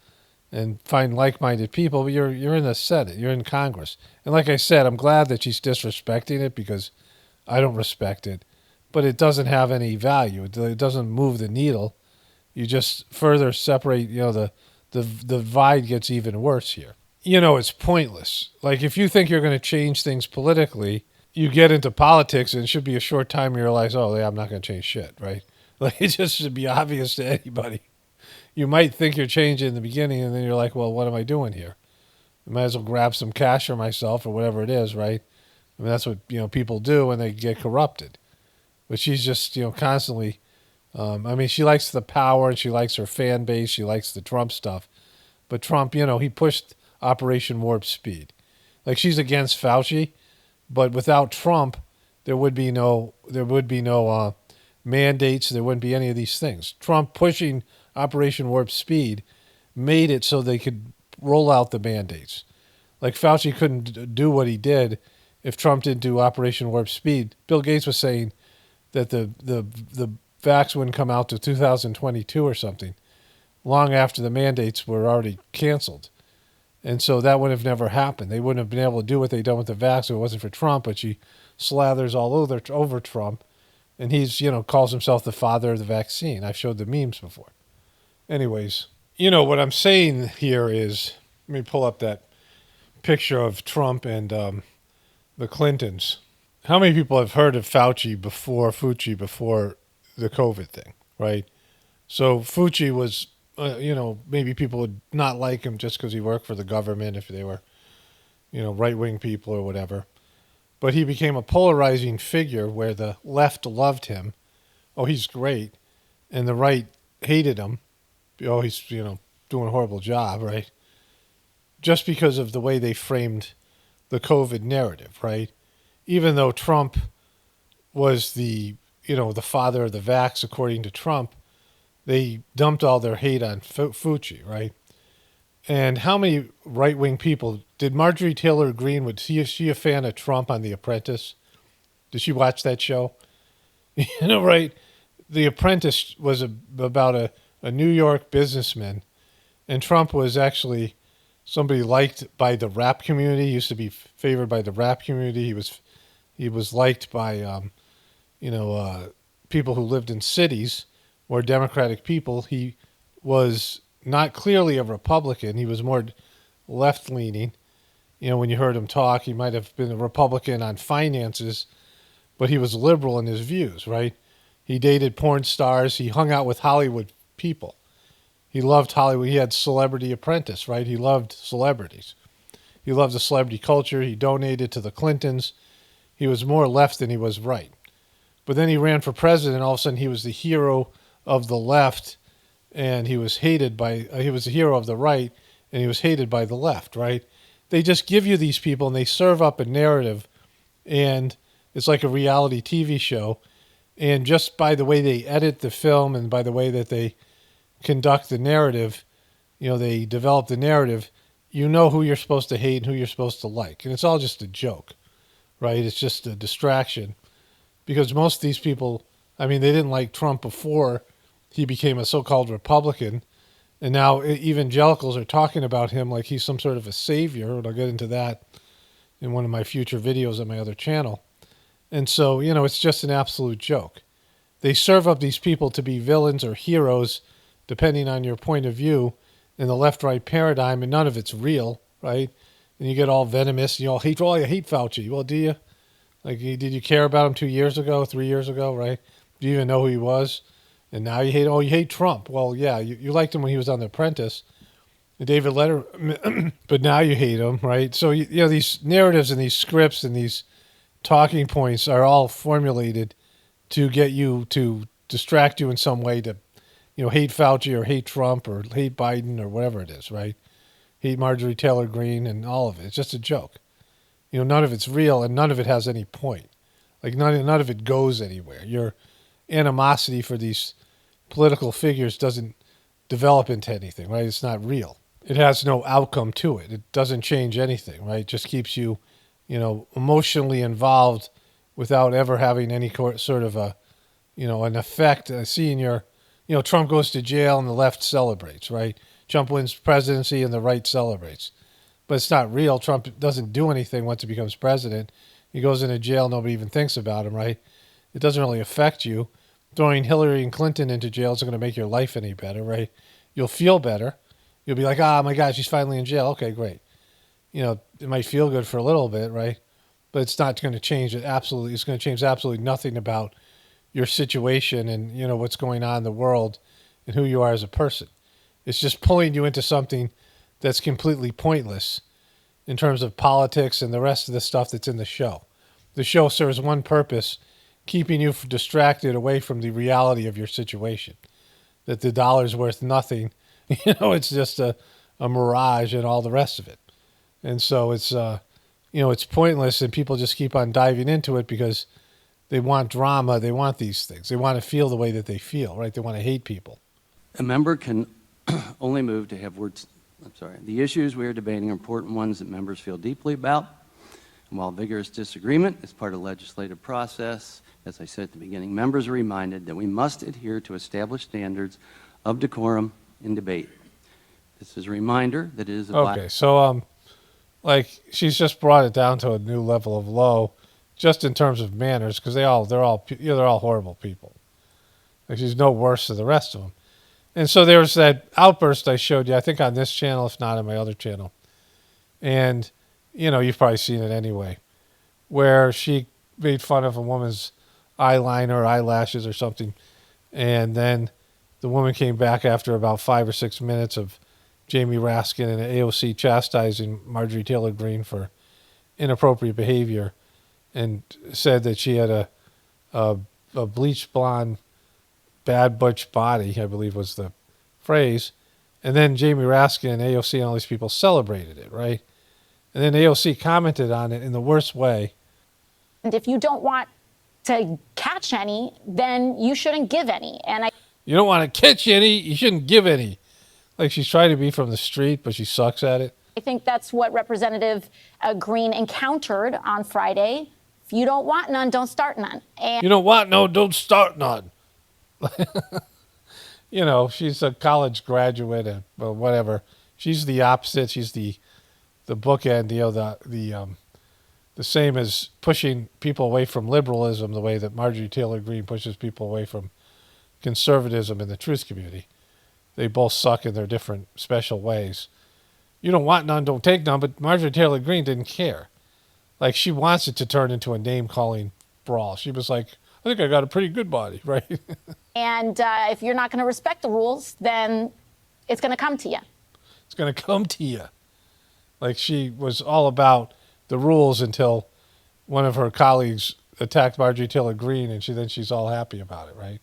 A: and find like-minded people. But you're in the Senate, you're in Congress, and like I said, I'm glad that she's disrespecting it because I don't respect it. But it doesn't have any value. It doesn't move the needle. You just further separate, the divide gets even worse here. It's pointless. Like, if you think you're going to change things politically, you get into politics and it should be a short time you realize, oh, yeah, I'm not going to change shit, right? Like, it just should be obvious to anybody. You might think you're changing in the beginning and then you're like, well, what am I doing here? I might as well grab some cash for myself or whatever it is, right? I mean, that's what, people do when they get corrupted. But she's just, constantly, she likes the power and she likes her fan base. She likes the Trump stuff. But Trump, he pushed Operation Warp Speed. Like, she's against Fauci, but without Trump, there would be no mandates. There wouldn't be any of these things. Trump pushing Operation Warp Speed made it so they could roll out the mandates. Like, Fauci couldn't do what he did if Trump didn't do Operation Warp Speed. Bill Gates was saying that the vax wouldn't come out to 2022 or something, long after the mandates were already canceled. And so that would have never happened. They wouldn't have been able to do what they done with the vax if it wasn't for Trump, but she slathers all over Trump, and he's, calls himself the father of the vaccine. I've showed the memes before. Anyways, what I'm saying here is, let me pull up that picture of Trump and the Clintons. How many people have heard of Fauci before the COVID thing, right? So Fauci was, maybe people would not like him just because he worked for the government if they were, right-wing people or whatever. But he became a polarizing figure where the left loved him. Oh, he's great. And the right hated him. Oh, he's, doing a horrible job, right? Just because of the way they framed the COVID narrative, right? Even though Trump was the father of the vax, according to Trump, they dumped all their hate on Fauci, right? And how many right-wing people did Marjorie Taylor Greene? Was she a fan of Trump on The Apprentice? Did she watch that show? You know, right? The Apprentice was about a New York businessman, and Trump was actually somebody liked by the rap community. He used to be favored by the rap community. He was liked by people who lived in cities or Democratic people. He was not clearly a Republican. He was more left-leaning. You know, when you heard him talk, he might have been a Republican on finances, but he was liberal in his views, right? He dated porn stars. He hung out with Hollywood people. He loved Hollywood. He had Celebrity Apprentice, right? He loved celebrities. He loved the celebrity culture. He donated to the Clintons. He was more left than he was right. But then he ran for president. All of a sudden, he was the hero of the left, and he was hated by. He was the hero of the right, and he was hated by the left, right? They just give you these people, and they serve up a narrative, and it's like a reality TV show. And just by the way they edit the film and by the way that they conduct the narrative, you know, they develop the narrative, you know who you're supposed to hate and who you're supposed to like. And it's all just a joke, right? It's just a distraction. Because most of these people, I mean, they didn't like Trump before he became a so-called Republican. And now evangelicals are talking about him like he's some sort of a savior. And I'll get into that in one of my future videos on my other channel. And so, you know, it's just an absolute joke. They serve up these people to be villains or heroes, depending on your point of view, in the left-right paradigm, and none of it's real, right? And you get all venomous, and you all hate, oh, you hate Fauci. Well, do you? Like, did you care about him 2 years ago, 3 years ago, right? Do you even know who he was? And now you hate Trump. Well, yeah, you liked him when he was on The Apprentice. David Letterman, but now you hate him, right? So, you know, these narratives and these scripts and these talking points are all formulated to get you to distract you in some way to, you know, hate Fauci or hate Trump or hate Biden or whatever it is, right? Hate Marjorie Taylor Greene and all of it. It's just a joke. You know, none of it's real and none of it has any point. Like none of it goes anywhere. Your animosity for these political figures doesn't develop into anything, right? It's not real. It has no outcome to it. It doesn't change anything, right? It just keeps you, you know, emotionally involved without ever having any sort of a, you know, an effect. Seeing your, you know, Trump goes to jail and the left celebrates, right? Trump wins presidency and the right celebrates. But it's not real. Trump doesn't do anything once he becomes president. He goes into jail. Nobody even thinks about him, right? It doesn't really affect you. Throwing Hillary and Clinton into jail isn't going to make your life any better, right? You'll feel better. You'll be like, oh, my God, she's finally in jail. Okay, great. You know, it might feel good for a little bit, right? But it's not going to change it absolutely. It's going to change absolutely nothing about your situation and, you know, what's going on in the world and who you are as a person. It's just pulling you into something that's completely pointless in terms of politics and the rest of the stuff that's in the show. The show serves one purpose, keeping you distracted away from the reality of your situation, that the dollar's worth nothing. You know, it's just a mirage and all the rest of it. And so it's, you know, it's pointless, and people just keep on diving into it because they want drama. They want these things. They want to feel the way that they feel, right? They want to hate people.
M: A member can only move to have words. I'm sorry. The issues we are debating are important ones that members feel deeply about. And while vigorous disagreement is part of the legislative process, as I said at the beginning, members are reminded that we must adhere to established standards of decorum in debate. This is a reminder that it is a
A: okay. So, like, she's just brought it down to a new level of low, just in terms of manners, because they're all horrible people. Like, she's no worse than the rest of them. And so there was that outburst I showed you, I think on this channel, if not on my other channel. And, you know, you've probably seen it anyway, where she made fun of a woman's eyeliner or eyelashes or something. And then the woman came back after about 5 or 6 minutes of Jamie Raskin and AOC chastising Marjorie Taylor Greene for inappropriate behavior and said that she had a bleached blonde bad butch body, I believe was the phrase. And then Jamie Raskin and AOC and all these people celebrated it, right? And then AOC commented on it in the worst way.
S: And if you don't want to catch any, then you shouldn't give any. And
A: You don't want to catch any, you shouldn't give any. Like she's trying to be from the street, but she sucks at it.
S: I think that's what Representative Green encountered on Friday. If you don't want none, don't start none. And
A: You don't want no, don't start none. You know, she's a college graduate or whatever. She's the opposite. She's the bookend, you know, the same as pushing people away from liberalism the way that Marjorie Taylor Greene pushes people away from conservatism in the truth community. They both suck in their different special ways. You don't want none, don't take none, but Marjorie Taylor Greene didn't care. Like, she wants it to turn into a name-calling brawl. She was like, I think I got a pretty good body, right?
S: if you're not going to respect the rules, then it's going to come to you.
A: It's going to come to you. Like, she was all about the rules until one of her colleagues attacked Marjorie Taylor Greene, and she's all happy about it, right?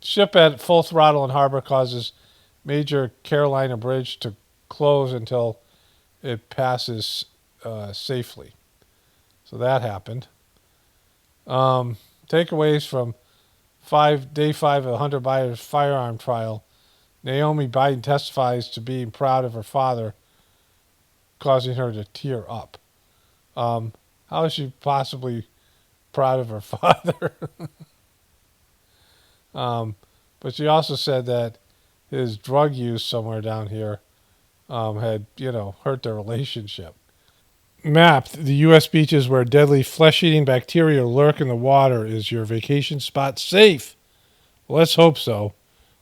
A: Ship at full throttle in harbor causes major Carolina bridge to close until it passes safely. So that happened. Takeaways from day 5 of Hunter Biden's firearm trial. Naomi Biden testifies to being proud of her father, causing her to tear up. How is she possibly proud of her father? But she also said that his drug use somewhere down here had, hurt their relationship. Mapped, the U.S. beaches where deadly flesh-eating bacteria lurk in the water. Is your vacation spot safe? Well, let's hope so,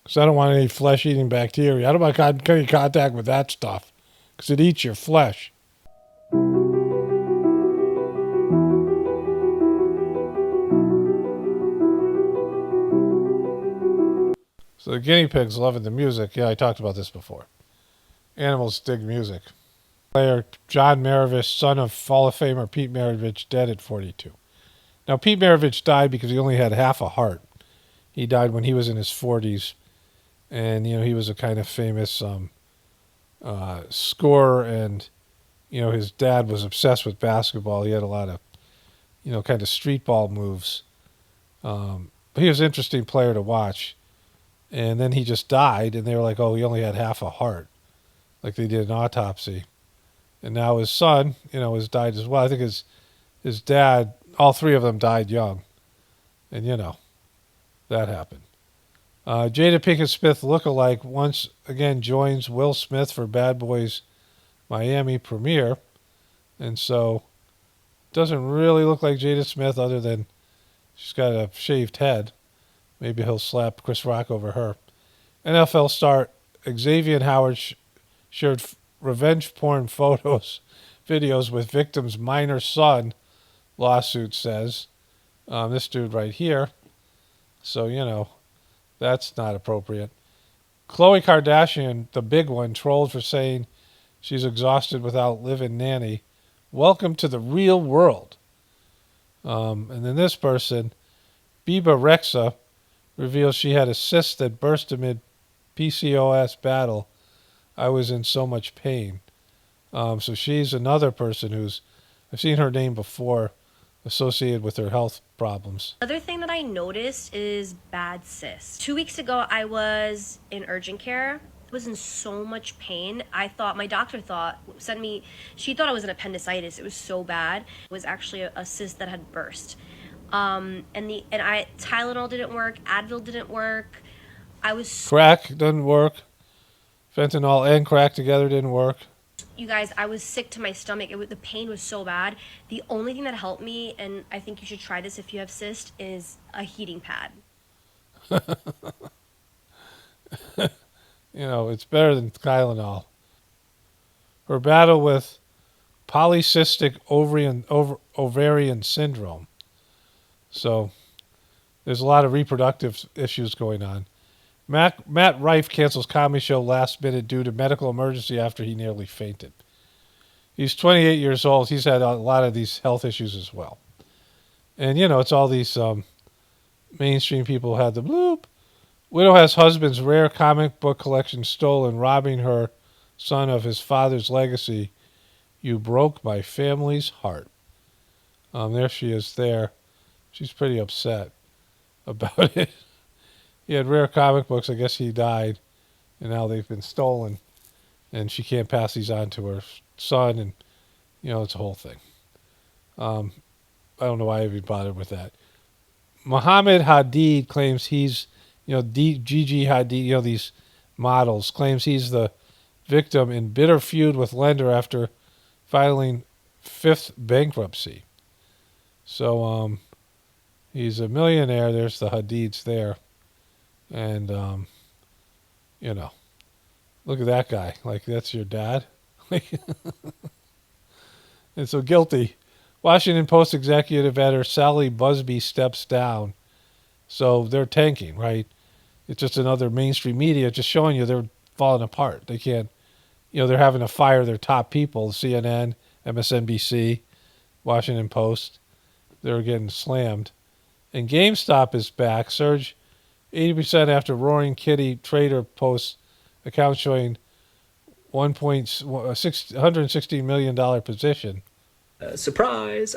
A: because I don't want any flesh-eating bacteria. I don't want any contact with that stuff, because it eats your flesh. So the guinea pigs loving the music. Yeah, I talked about this before. Animals dig music. Player John Maravich, son of Hall of Famer Pete Maravich, dead at 42. Now, Pete Maravich died because he only had half a heart. He died when he was in his 40s. And, he was a kind of famous scorer. And, his dad was obsessed with basketball. He had a lot of, kind of street ball moves. But he was an interesting player to watch. And then he just died, and they were like, oh, he only had half a heart. Like they did an autopsy. And now his son, has died as well. I think his dad, all three of them died young. And, that happened. Jada Pinkett Smith lookalike once again joins Will Smith for Bad Boys Miami premiere. And so, doesn't really look like Jada Smith other than she's got a shaved head. Maybe he'll slap Chris Rock over her. NFL star Xavier Howard shared revenge porn videos with victim's minor son, lawsuit says. This dude right here. So, that's not appropriate. Khloe Kardashian, the big one, trolled for saying she's exhausted without live-in nanny. Welcome to the real world. And then this person, Biba Rexa, reveals she had a cyst that burst amid PCOS battle. I was in so much pain. So she's another person I've seen her name before, associated with her health problems.
T: Another thing that I noticed is bad cysts. 2 weeks ago, I was in urgent care. I was in so much pain. My doctor she thought it was an appendicitis. It was so bad. It was actually a cyst that had burst. Tylenol didn't work, Advil didn't work.
A: Crack doesn't work. Fentanyl and crack together didn't work.
T: You guys, I was sick to my stomach. The pain was so bad. The only thing that helped me, and I think you should try this if you have cyst, is a heating pad.
A: It's better than Tylenol. Her battle with polycystic ovarian syndrome. So there's a lot of reproductive issues going on. Matt Rife cancels comedy show last minute due to medical emergency after he nearly fainted. He's 28 years old. He's had a lot of these health issues as well. And, it's all these mainstream people who had the bloop. Widow has husband's rare comic book collection stolen, robbing her son of his father's legacy. You broke my family's heart. There she is there. She's pretty upset about it. he had rare comic books. I guess he died, and now they've been stolen, and she can't pass these on to her son, and it's a whole thing. I don't know why I even bothered with that. Mohammed Hadid claims he's, Gigi Hadid, these models, claims he's the victim in bitter feud with lender after filing 5th bankruptcy. So he's a millionaire. There's the Hadids there. And, look at that guy. Like, that's your dad? And so guilty. Washington Post executive editor Sally Busby steps down. So they're tanking, right? It's just another mainstream media just showing you they're falling apart. They can't, they're having to fire their top people, CNN, MSNBC, Washington Post. They're getting slammed. And GameStop is back. Surge 80% after Roaring Kitty trader posts account showing $116 million position.
U: Surprise!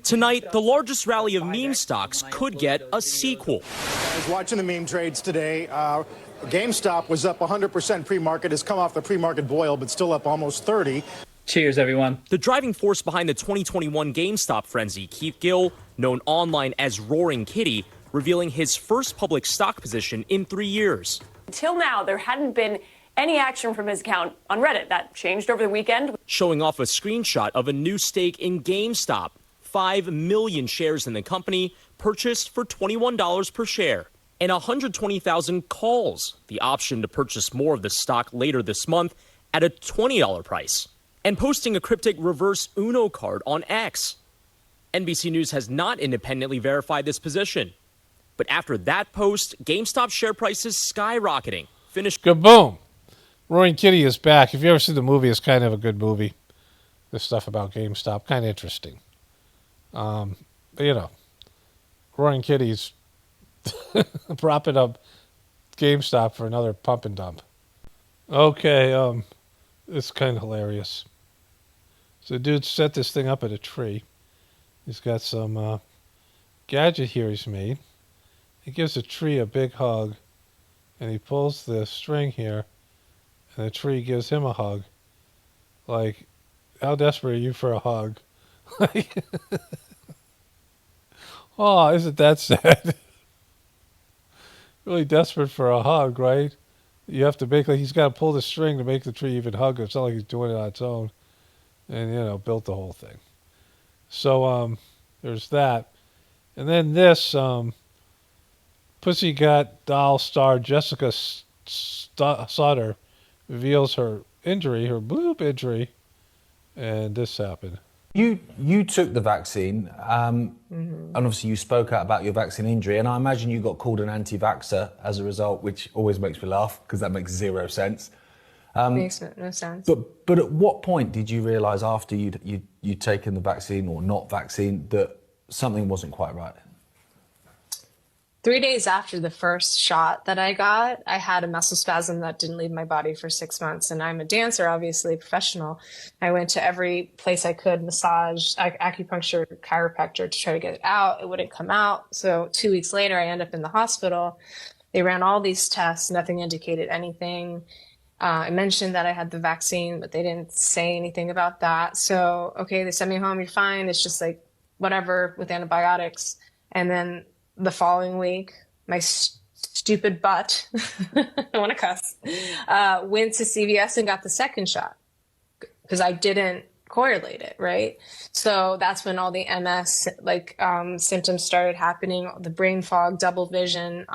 U: Tonight, the largest rally of meme stocks could get a sequel.
V: I was watching the meme trades today. GameStop was up 100% pre-market, has come off the pre-market boil, but still up almost 30.
U: Cheers, everyone. The driving force behind the 2021 GameStop frenzy, Keith Gill, known online as Roaring Kitty, revealing his first public stock position in 3 years.
W: Until now, there hadn't been any action from his account on Reddit. That changed over the weekend.
U: Showing off a screenshot of a new stake in GameStop. 5 million shares in the company, purchased for $21 per share. And 120,000 calls, the option to purchase more of the stock later this month at a $20 price. And posting a cryptic reverse Uno card on X. NBC News has not independently verified this position. But after that post, GameStop share prices skyrocketing. Finished.
A: Kaboom! Roaring Kitty is back. If you ever see the movie, it's kind of a good movie. This stuff about GameStop, kind of interesting. But Roaring Kitty's propping up GameStop for another pump and dump. Okay, it's kind of hilarious. So the dude set this thing up at a tree. He's got some gadget here he's made. He gives the tree a big hug, and he pulls the string here, and the tree gives him a hug. Like, how desperate are you for a hug? Oh, isn't that sad? Really desperate for a hug, right? You have to make, like, he's got to pull the string to make the tree even hug. It's not like he's doing it on its own. And, built the whole thing. So, there's that. And then this, Pussycat Doll star Jessica Sutter reveals her injury, her bloop injury, and this happened.
X: You took the vaccine, and obviously you spoke out about your vaccine injury, and I imagine you got called an anti-vaxxer as a result, which always makes me laugh because that makes zero sense.
D: Makes no sense.
X: But at what point did you realise after you'd taken the vaccine or not vaccine that something wasn't quite right?
Y: 3 days after the first shot that I got, I had a muscle spasm that didn't leave my body for 6 months. And I'm a dancer, obviously, professional. I went to every place I could, massage, acupuncture, chiropractor to try to get it out. It wouldn't come out. So 2 weeks later, I end up in the hospital. They ran all these tests. Nothing indicated anything. I mentioned that I had the vaccine, but they didn't say anything about that. So, okay, they sent me home. You're fine. It's just like whatever with antibiotics. And then the following week, my stupid butt, I don't want to cuss, went to CVS and got the second shot because I didn't correlate it, right? So that's when all the MS symptoms started happening, the brain fog, double vision.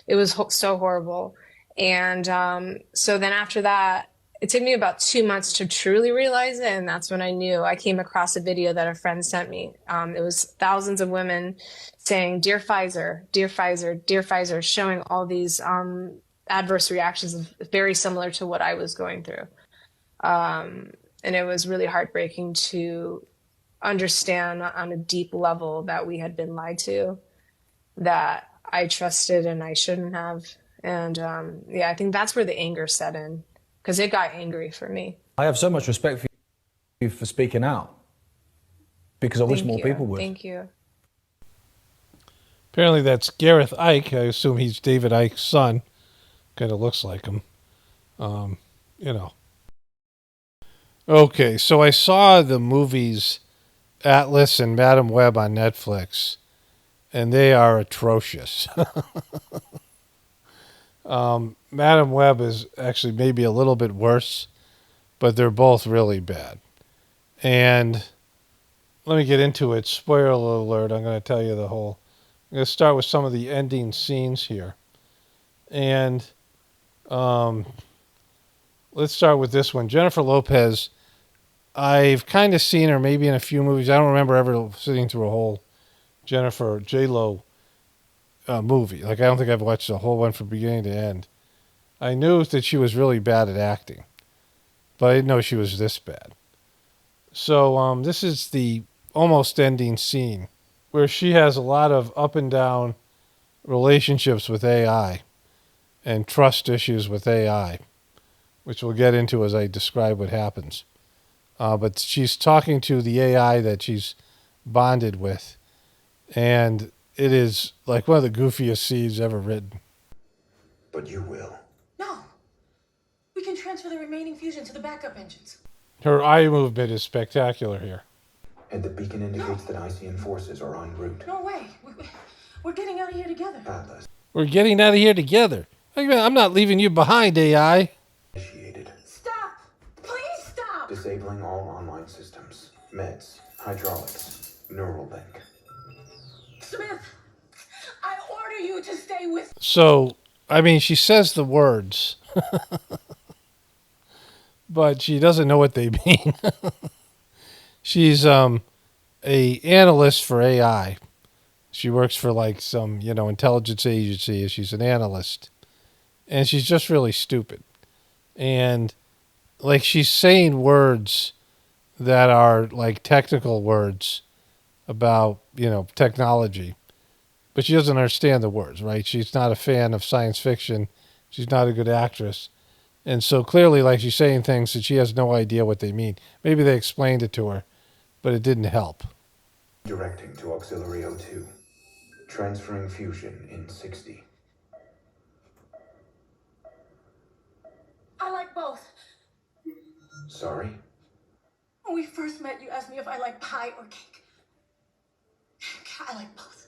Y: It was so horrible. And so then after that, it took me about 2 months to truly realize it, and that's when I knew. I came across a video that a friend sent me. It was thousands of women saying, "Dear Pfizer, dear Pfizer, dear Pfizer," showing all these adverse reactions very similar to what I was going through. And it was really heartbreaking to understand on a deep level that we had been lied to, that I trusted and I shouldn't have. And I think that's where the anger set in. Because it got angry for me.
X: I have so much respect for you for speaking out because I wish more people would.
Y: Thank you.
A: Apparently that's Gareth Ike. I assume he's David Icke's son. Kind of looks like him. You know. Okay, so I saw the movies Atlas and Madam Web on Netflix, and they are atrocious. Madam Web is actually maybe a little bit worse, but they're both really bad. And let me get into it. Spoiler alert, I'm going to tell you the whole. I'm going to start with some of the ending scenes here. And let's start with this one. Jennifer Lopez, I've kind of seen her maybe in a few movies. I don't remember ever sitting through a whole Jennifer J-Lo movie. Like, I don't think I've watched the whole one from beginning to end. I knew that she was really bad at acting, but I didn't know she was this bad. So this is the almost ending scene where she has a lot of up and down relationships with AI and trust issues with AI, which we'll get into as I describe what happens. But she's talking to the AI that she's bonded with, and it is like one of the goofiest scenes ever written.
E: But you will.
F: No. We can transfer the remaining fusion to the backup engines.
A: Her eye movement is spectacular here.
E: And the beacon indicates that ICN forces are en route.
F: No way. We're getting out of here together.
E: Atlas.
A: We're getting out of here together. I'm not leaving you behind, AI.
E: Initiated.
F: Stop! Please stop!
E: Disabling all online systems. Meds, hydraulics, neural link.
F: Smith, I order you to stay with...
A: So, I mean, she says the words, but she doesn't know what they mean. She's a analyst for AI. She works for like some, intelligence agency. She's an analyst. And she's just really stupid. And like she's saying words that are like technical words about, technology. But she doesn't understand the words, right? She's not a fan of science fiction. She's not a good actress. And so clearly, like, she's saying things that she has no idea what they mean. Maybe they explained it to her, but it didn't help.
E: Directing to auxiliary O2. Transferring fusion in 60.
F: I like both.
E: Sorry?
F: When we first met, you asked me if I like pie or cake. I like both.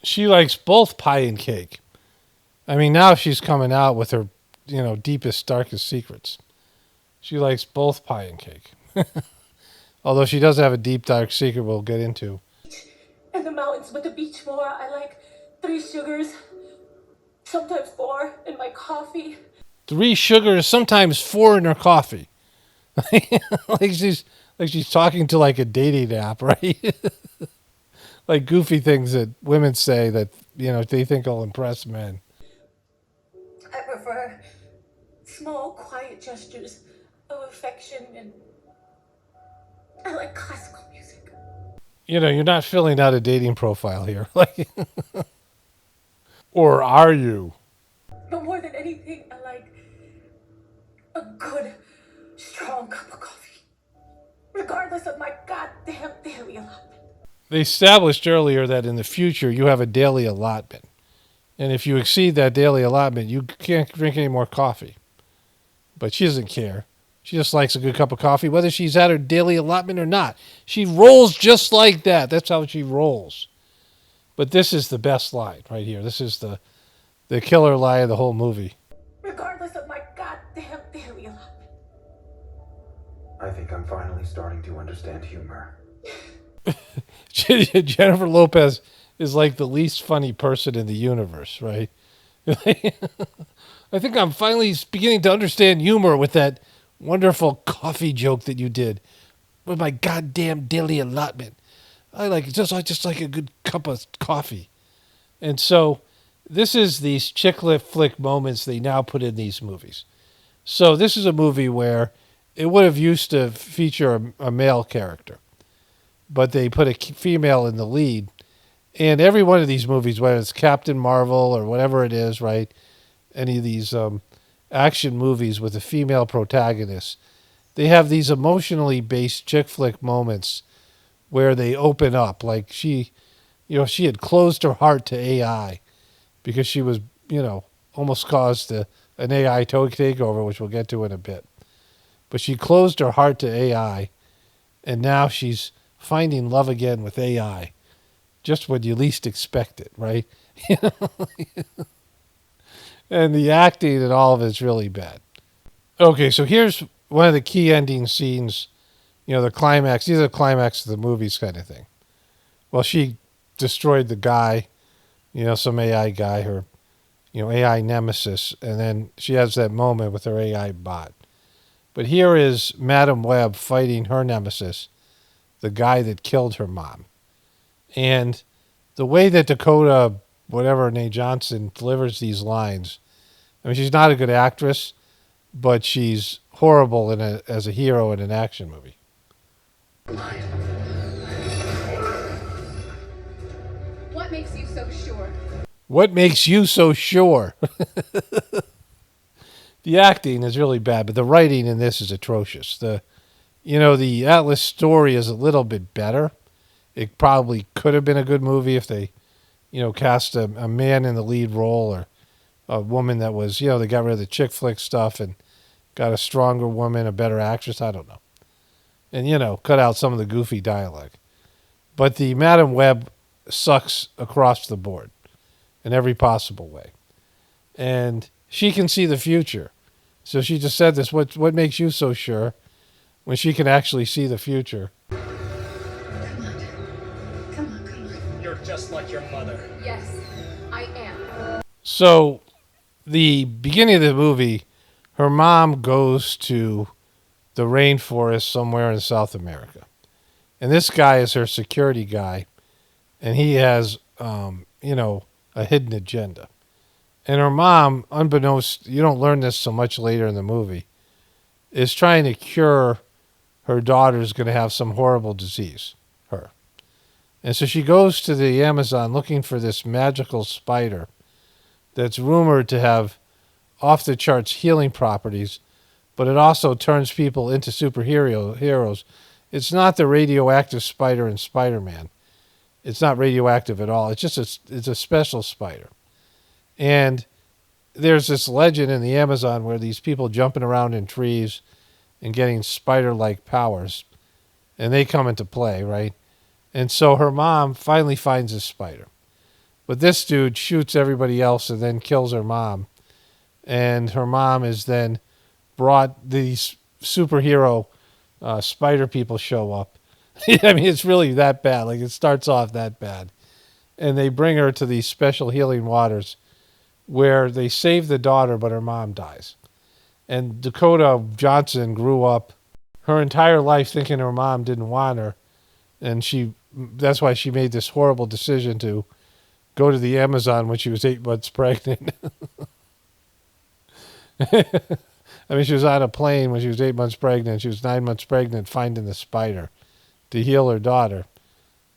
A: She likes both pie and cake. I mean, now she's coming out with her, deepest, darkest secrets. She likes both pie and cake. Although she does have a deep, dark secret we'll get into.
F: And the mountains with the beach more. I like 3 sugars, sometimes 4 in my coffee.
A: 3 sugars, sometimes 4 in her coffee. like she's talking to like a dating app, right? Like goofy things that women say that, they think will impress men.
F: I prefer small, quiet gestures of affection, and I like classical music.
A: You're not filling out a dating profile here. Like, or are you?
F: But more than anything, I like a good, strong cup of coffee, regardless of my goddamn daily allotment.
A: They established earlier that in the future you have a daily allotment. And if you exceed that daily allotment, you can't drink any more coffee. But she doesn't care. She just likes a good cup of coffee, whether she's at her daily allotment or not. She rolls just like that. That's how she rolls. But this is the best line right here. This is the killer lie of the whole movie.
F: Regardless of my goddamn daily allotment.
E: I think I'm finally starting to understand humor.
A: Jennifer Lopez is like the least funny person in the universe, right? I think I'm finally beginning to understand humor with that wonderful coffee joke that you did with my goddamn daily allotment. I just like a good cup of coffee. And so this is these chick flick moments they now put in these movies. So this is a movie where it would have used to feature a male character, but they put a female in the lead. And every one of these movies, whether it's Captain Marvel or whatever it is, right, any of these action movies with a female protagonist, they have these emotionally based chick flick moments where they open up. Like she had closed her heart to AI because she was, almost caused an AI takeover, which we'll get to in a bit. But she closed her heart to AI, and now she's finding love again with AI, just when you least expect it, right? And the acting and all of it's really bad. Okay, so here's one of the key ending scenes, the climax. These are the climax of the movies kind of thing. Well, she destroyed the guy, some AI guy, her, AI nemesis, and then she has that moment with her AI bot. But here is Madam Web fighting her nemesis, the guy that killed her mom. And the way that Dakota, whatever her name, Johnson, delivers these lines, I mean, she's not a good actress, but she's horrible as a hero in an action movie.
G: What makes you so sure?
A: What makes you so sure? The acting is really bad, but the writing in this is atrocious. The Atlas story is a little bit better. It probably could have been a good movie if they, cast a man in the lead role, or a woman that was, they got rid of the chick flick stuff and got a stronger woman, a better actress. I don't know. And, cut out some of the goofy dialogue. But the Madam Web sucks across the board in every possible way. And she can see the future. So she just said this, what makes you so sure, when she can actually see the future?
G: Come on.
U: You're just like your mother.
G: Yes, I am.
A: So the beginning of the movie, her mom goes to the rainforest somewhere in South America. And this guy is her security guy. And he has, a hidden agenda. And her mom, unbeknownst, you don't learn this so much later in the movie, is trying to cure her daughter's going to have some horrible disease, her. And so she goes to the Amazon looking for this magical spider that's rumored to have off-the-charts healing properties, but it also turns people into heroes. It's not the radioactive spider in Spider-Man. It's not radioactive at all. It's just it's a special spider. And there's this legend in the Amazon where these people jumping around in trees and getting spider-like powers, and they come into play, right? And so her mom finally finds this spider. But this dude shoots everybody else and then kills her mom. And her mom is then brought, these superhero spider people show up. I mean, it's really that bad. Like, it starts off that bad. And they bring her to these special healing waters where they save the daughter, but her mom dies. And Dakota Johnson grew up her entire life thinking her mom didn't want her. And that's why she made this horrible decision to go to the Amazon when she was 8 months pregnant. I mean, she was on a plane when she was 8 months pregnant. She was 9 months pregnant finding the spider to heal her daughter.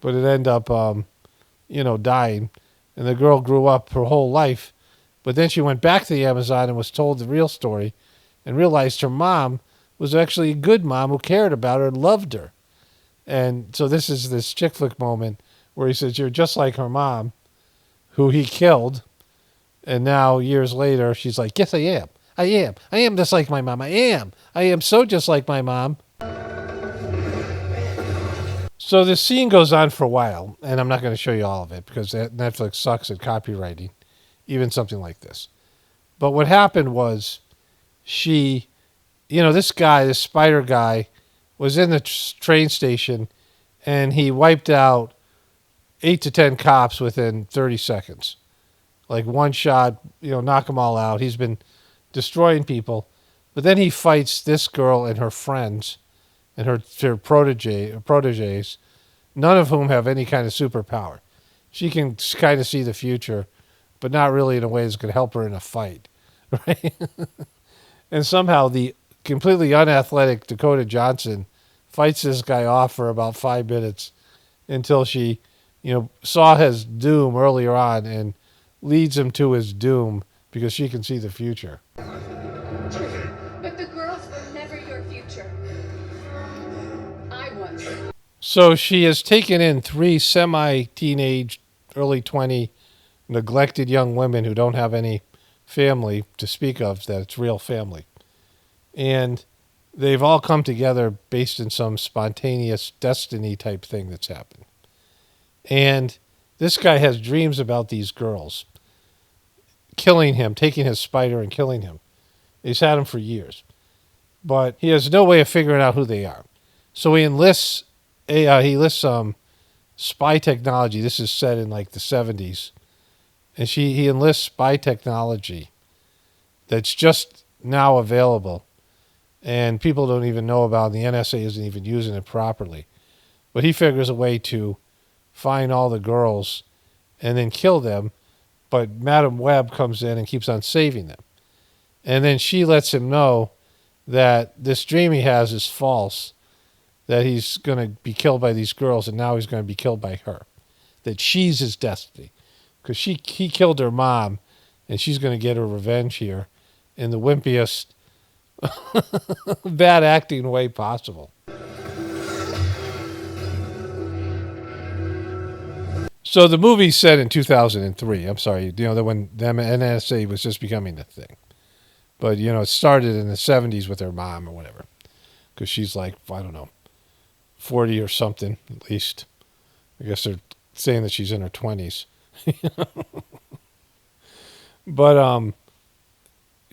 A: But it ended up, dying. And the girl grew up her whole life. But then she went back to the Amazon and was told the real story and realized her mom was actually a good mom who cared about her and loved her. And so this is this chick flick moment where he says, you're just like her mom, who he killed. And now, years later, she's like, yes, I am. I am. I am just like my mom. I am. I am so just like my mom. So this scene goes on for a while, and I'm not going to show you all of it because Netflix sucks at copywriting, even something like this. But what happened was this guy, this spider guy, was in the train station, and he wiped out 8 to 10 cops within 30 seconds. Like one shot, knock them all out. He's been destroying people. But then he fights this girl and her friends and her proteges, none of whom have any kind of superpower. She can kind of see the future, but not really in a way that's going to help her in a fight. Right? And somehow the completely unathletic Dakota Johnson fights this guy off for about 5 minutes until she, saw his doom earlier on and leads him to his doom because she can see the future.
G: But the girls were never your future. I was.
A: So she has taken in 3 semi-teenage, early 20, neglected young women who don't have any family to speak of, that it's real family. And they've all come together based in some spontaneous destiny type thing that's happened. And this guy has dreams about these girls killing him, taking his spider and killing him. He's had him for years. But he has no way of figuring out who they are. So he enlists spy technology. This is set in like the 70s. And he enlists spy technology that's just now available. And people don't even know about it. The NSA isn't even using it properly. But he figures a way to find all the girls and then kill them. But Madam Web comes in and keeps on saving them. And then she lets him know that this dream he has is false, that he's going to be killed by these girls, and now he's going to be killed by her, that she's his destiny. Because he killed her mom, and she's going to get her revenge here in the wimpiest, bad acting way possible. So the movie's set in 2003. I'm sorry, when the NSA was just becoming a thing. But, it started in the 70s with her mom or whatever. Because she's like, I don't know, 40 or something, at least. I guess they're saying that she's in her 20s. But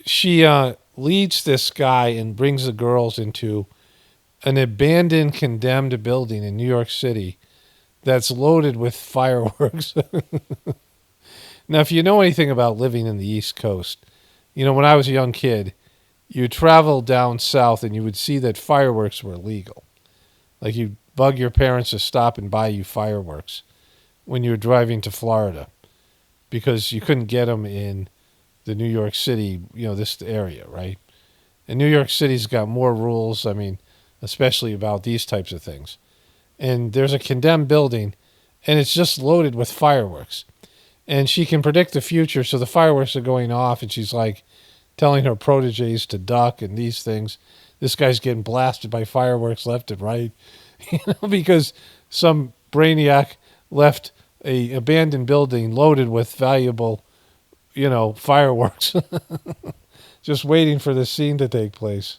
A: she leads this guy and brings the girls into an abandoned, condemned building in New York City that's loaded with fireworks. Now, if you know anything about living in the East Coast, when I was a young kid, you travel down south and you would see that fireworks were illegal. Like you'd bug your parents to stop and buy you fireworks when you were driving to Florida because you couldn't get them in the New York City, this area, right? And New York City's got more rules, especially about these types of things. And there's a condemned building, and it's just loaded with fireworks. And she can predict the future, so the fireworks are going off, and she's like telling her proteges to duck and these things. This guy's getting blasted by fireworks left and right, because some brainiac left a abandoned building loaded with valuable, fireworks, just waiting for this scene to take place.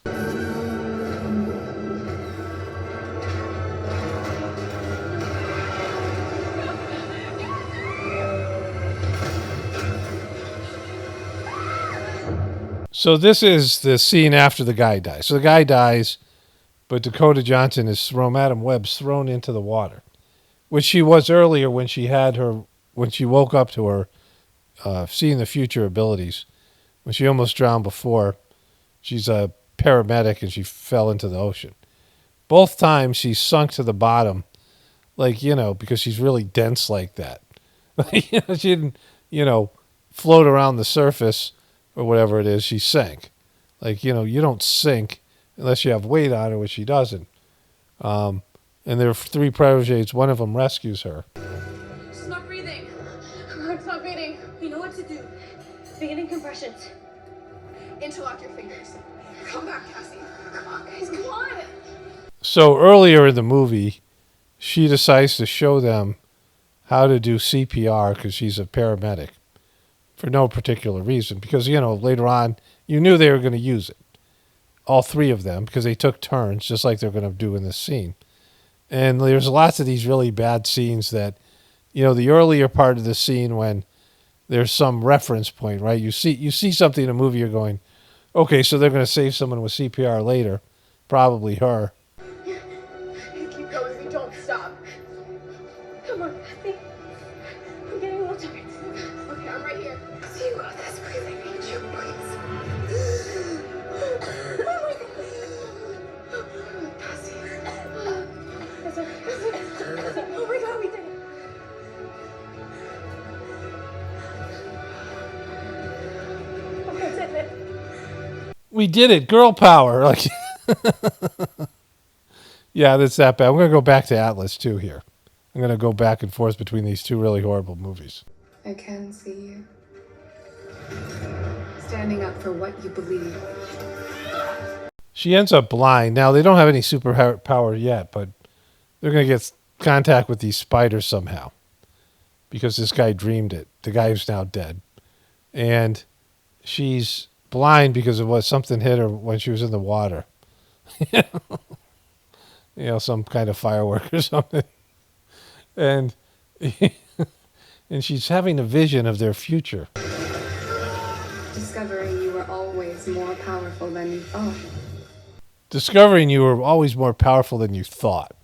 A: So this is the scene after the guy dies. So the guy dies, but Dakota Johnson is Madam Webb's thrown into the water, which she was earlier when she woke up to her seeing the future abilities. When she almost drowned before, she's a paramedic and she fell into the ocean. Both times she's sunk to the bottom, because she's really dense like that. She didn't, float around the surface or whatever it is. She sank. You don't sink unless you have weight on her, which she doesn't. And there are 3 proteges. One of them rescues her.
G: She's not breathing. Her heart's not beating. You know what to do. Beginning compressions. Interlock your fingers. Come back, Cassie. Come on, guys. Come on.
A: So earlier in the movie, she decides to show them how to do CPR because she's a paramedic for no particular reason. Because, later on, you knew they were going to use it. All 3 of them, because they took turns, just like they're going to do in this scene. And there's lots of these really bad scenes that, the earlier part of the scene when there's some reference point, right? You see something in a movie, you're going, okay, so they're going to save someone with CPR later, probably her.
G: Keep going. Don't stop. Come on, Cassie. I'm getting a little tired. Okay, I'm right here. See you got this. Please, I need you, please. Oh my God. Cassie. That's okay. Oh my God, we did it. Okay, that's it.
A: We did it. Girl power. Yeah, that's that bad. I'm going to go back to Atlas, too, here. I'm going to go back and forth between these 2 really horrible movies.
Y: I can see you. Standing up for what you believe.
A: She ends up blind. Now, they don't have any superpower yet, but they're going to get contact with these spiders somehow because this guy dreamed it. The guy who's now dead. And she's blind because of what something hit her when she was in the water. Some kind of firework or something. And and she's having a vision of their future.
G: Discovering you were always more powerful than you thought.
A: Discovering you were always more powerful than you thought.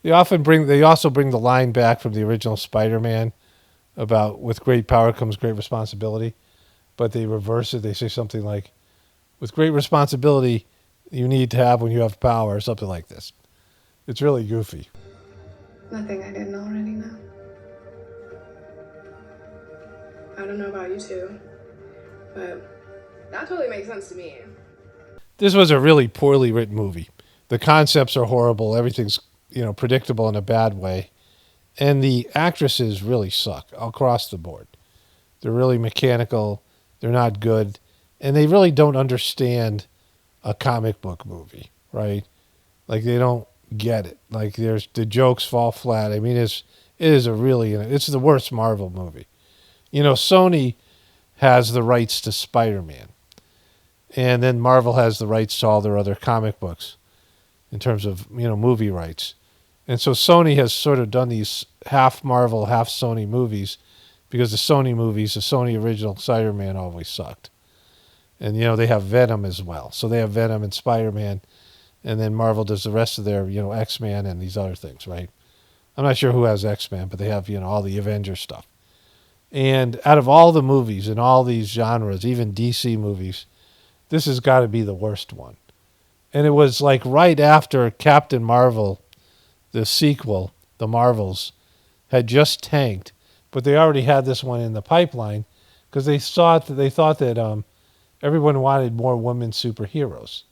A: They also bring the line back from the original Spider-Man about with great power comes great responsibility, but they reverse it. They say something like, with great responsibility you need to have when you have power, or something like this. It's really goofy.
G: Nothing I didn't already know. I don't know about you two, but that totally makes sense to me.
A: This was a really poorly written movie. The concepts are horrible. Everything's, predictable in a bad way. And the actresses really suck across the board. They're really mechanical. They're not good. And they really don't understand a comic book movie, right? Like, they don't get it. Like, the jokes fall flat. I mean, it's the worst Marvel movie. Sony has the rights to Spider-Man. And then Marvel has the rights to all their other comic books in terms of, movie rights. And so Sony has sort of done these half Marvel, half Sony movies because the Sony movies, the Sony original Spider-Man always sucked. And, they have Venom as well. So they have Venom and Spider-Man. And then Marvel does the rest of their, X-Men and these other things, right? I'm not sure who has X-Men, but they have, all the Avengers stuff. And out of all the movies in all these genres, even DC movies, this has got to be the worst one. And it was like right after Captain Marvel, the sequel, The Marvels, had just tanked, but they already had this one in the pipeline because they thought that everyone wanted more women superheroes.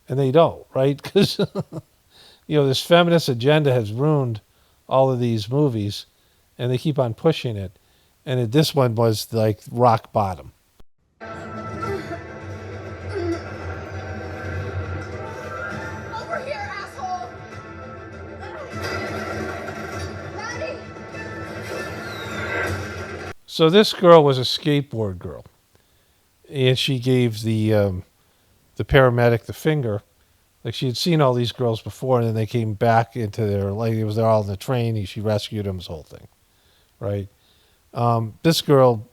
A: And they don't, right? Because, this feminist agenda has ruined all of these movies, and they keep on pushing it. And this one was like rock bottom.
G: Over here, asshole! Maddie!
A: So this girl was a skateboard girl, and she gave the paramedic the finger. Like, she had seen all these girls before, and then they came back into their, like, they're all in the train, and she rescued them, this whole thing, right? This girl,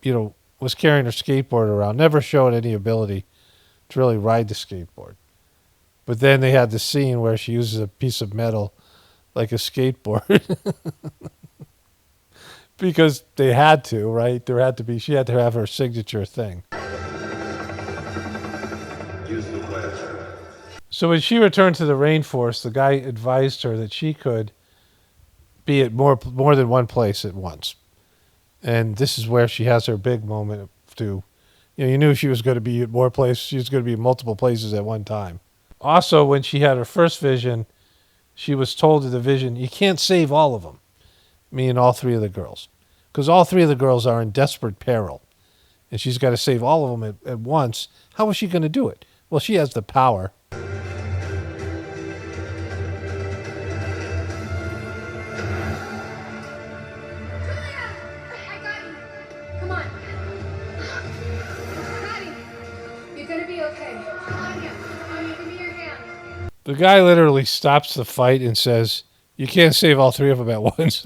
A: was carrying her skateboard around, never showed any ability to really ride the skateboard. But then they had this scene where she uses a piece of metal like a skateboard. Because they had to, right? She had to have her signature thing. So when she returned to the rainforest, the guy advised her that she could be at more than one place at once. And this is where she has her big moment to, you knew she was going to be at more places. She was going to be in multiple places at one time. Also, when she had her first vision, she was told in the vision, you can't save all of them, meaning all three of the girls. Because all three of the girls are in desperate peril. And she's got to save all of them at once. How is she going to do it? Well, she has the power.
G: Come on. Maddie, you're gonna be okay. On you. Give me your hand.
A: The guy literally stops the fight and says, you can't save all three of them at once.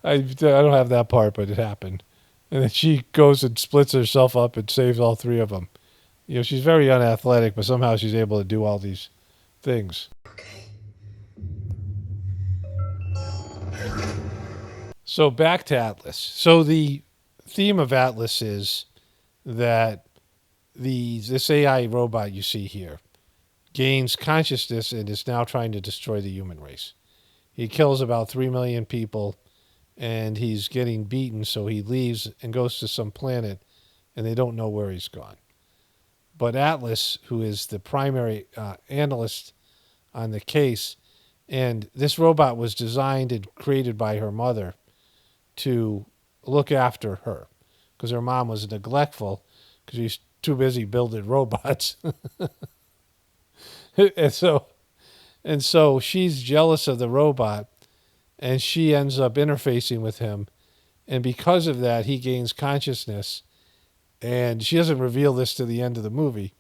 A: I don't have that part, but it happened. And then she goes and splits herself up and saves all three of them. She's very unathletic, but somehow she's able to do all these things. So back to Atlas. So the theme of Atlas is that this AI robot you see here gains consciousness and is now trying to destroy the human race. He kills about 3 million people, and he's getting beaten, so he leaves and goes to some planet, and they don't know where he's gone. But Atlas, who is the primary analyst on the case, and this robot was designed and created by her mother to look after her, because her mom was neglectful because she's too busy building robots. and so she's jealous of the robot, and she ends up interfacing with him, and because of that, he gains consciousness, and she doesn't reveal this to the end of the movie,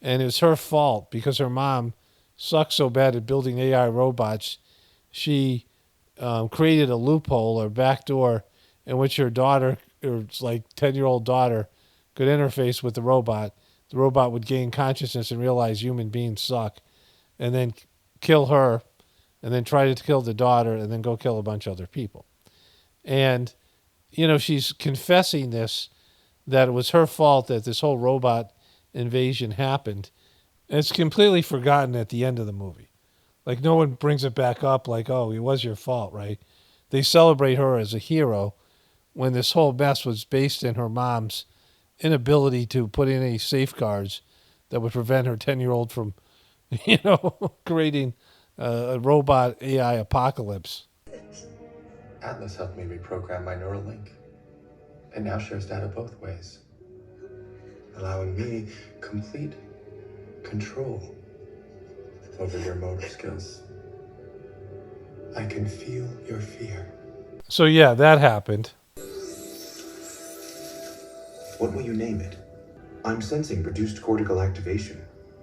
A: and it's her fault because her mom sucks so bad at building AI robots. She created a loophole or backdoor in which her daughter, or like 10-year-old daughter, could interface with the robot. The robot would gain consciousness and realize human beings suck, and then kill her, and then try to kill the daughter, and then go kill a bunch of other people. And, she's confessing this, that it was her fault that this whole robot invasion happened. And it's completely forgotten at the end of the movie. Like, no one brings it back up like, oh, it was your fault, right? They celebrate her as a hero when this whole mess was based in her mom's inability to put in any safeguards that would prevent her 10-year-old from, creating a robot AI apocalypse.
E: Atlas helped me reprogram my neural link. It now shares data both ways, allowing me complete control over your motor skills. I can feel your fear.
A: So yeah, that happened.
E: What will you name it? I'm sensing reduced cortical activation.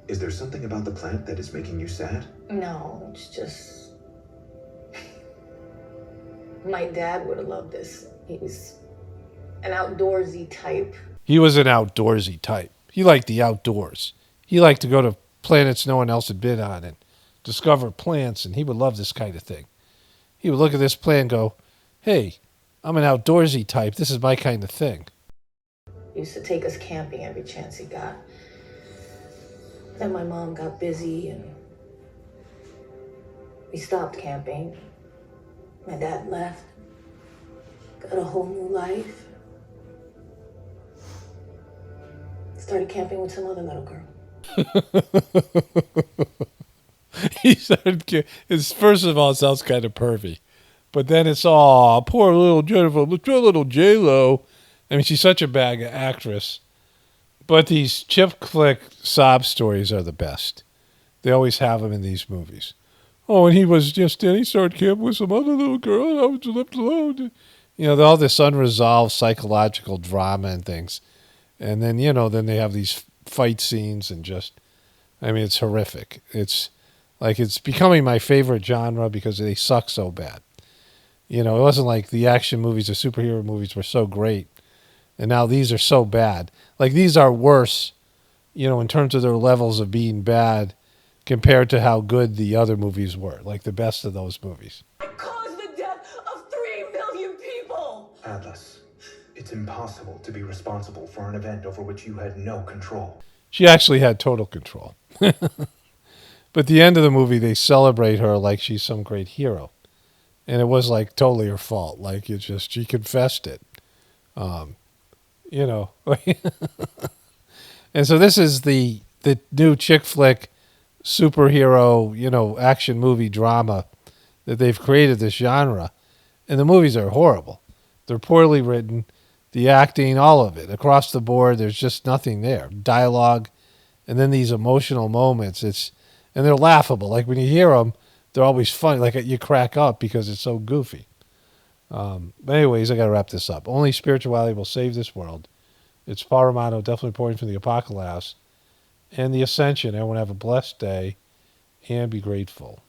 E: Is there something about the plant that is making you sad?
F: No, it's just... My dad would have loved this. He was an outdoorsy type.
A: He was an outdoorsy type. He liked the outdoors. He liked to go to planets no one else had been on and discover plants, and he would love this kind of thing. He would look at this plant and go, hey, I'm an outdoorsy type. This is my kind of thing.
F: He used to take us camping every chance he got. Then my mom got busy and we stopped camping. My dad left, got a whole new life. Started camping with some other little girl.
A: He started. First of all, it sounds kind of pervy, but then it's all poor little Jennifer, poor little J-Lo. I mean, she's such a bad actress. But these chick flick sob stories are the best. They always have them in these movies. Oh, and he started camping with some other little girl, and I was left alone. All this unresolved psychological drama and things. And then, then they have these fight scenes and it's horrific. It's becoming my favorite genre because they suck so bad. It wasn't like the action movies or superhero movies were so great. And now these are so bad. Like, these are worse, in terms of their levels of being bad compared to how good the other movies were. Like, the best of those movies.
F: I caused the death of 3 million people!
E: Atlas, it's impossible to be responsible for an event over which you had no control.
A: She actually had total control. But at the end of the movie, they celebrate her like she's some great hero. And it was like totally her fault. Like, she confessed it. And so this is the new chick flick superhero, action movie drama that they've created, this genre. And the movies are horrible. They're poorly written. The acting, all of it. Across the board, there's just nothing there. Dialogue, and then these emotional moments. And they're laughable. Like, when you hear them, they're always funny. Like, you crack up because it's so goofy. But anyways, I got to wrap this up. Only spirituality will save this world. It's Paul Romano, definitely reporting from the Apocalypse and the Ascension. Everyone have a blessed day and be grateful.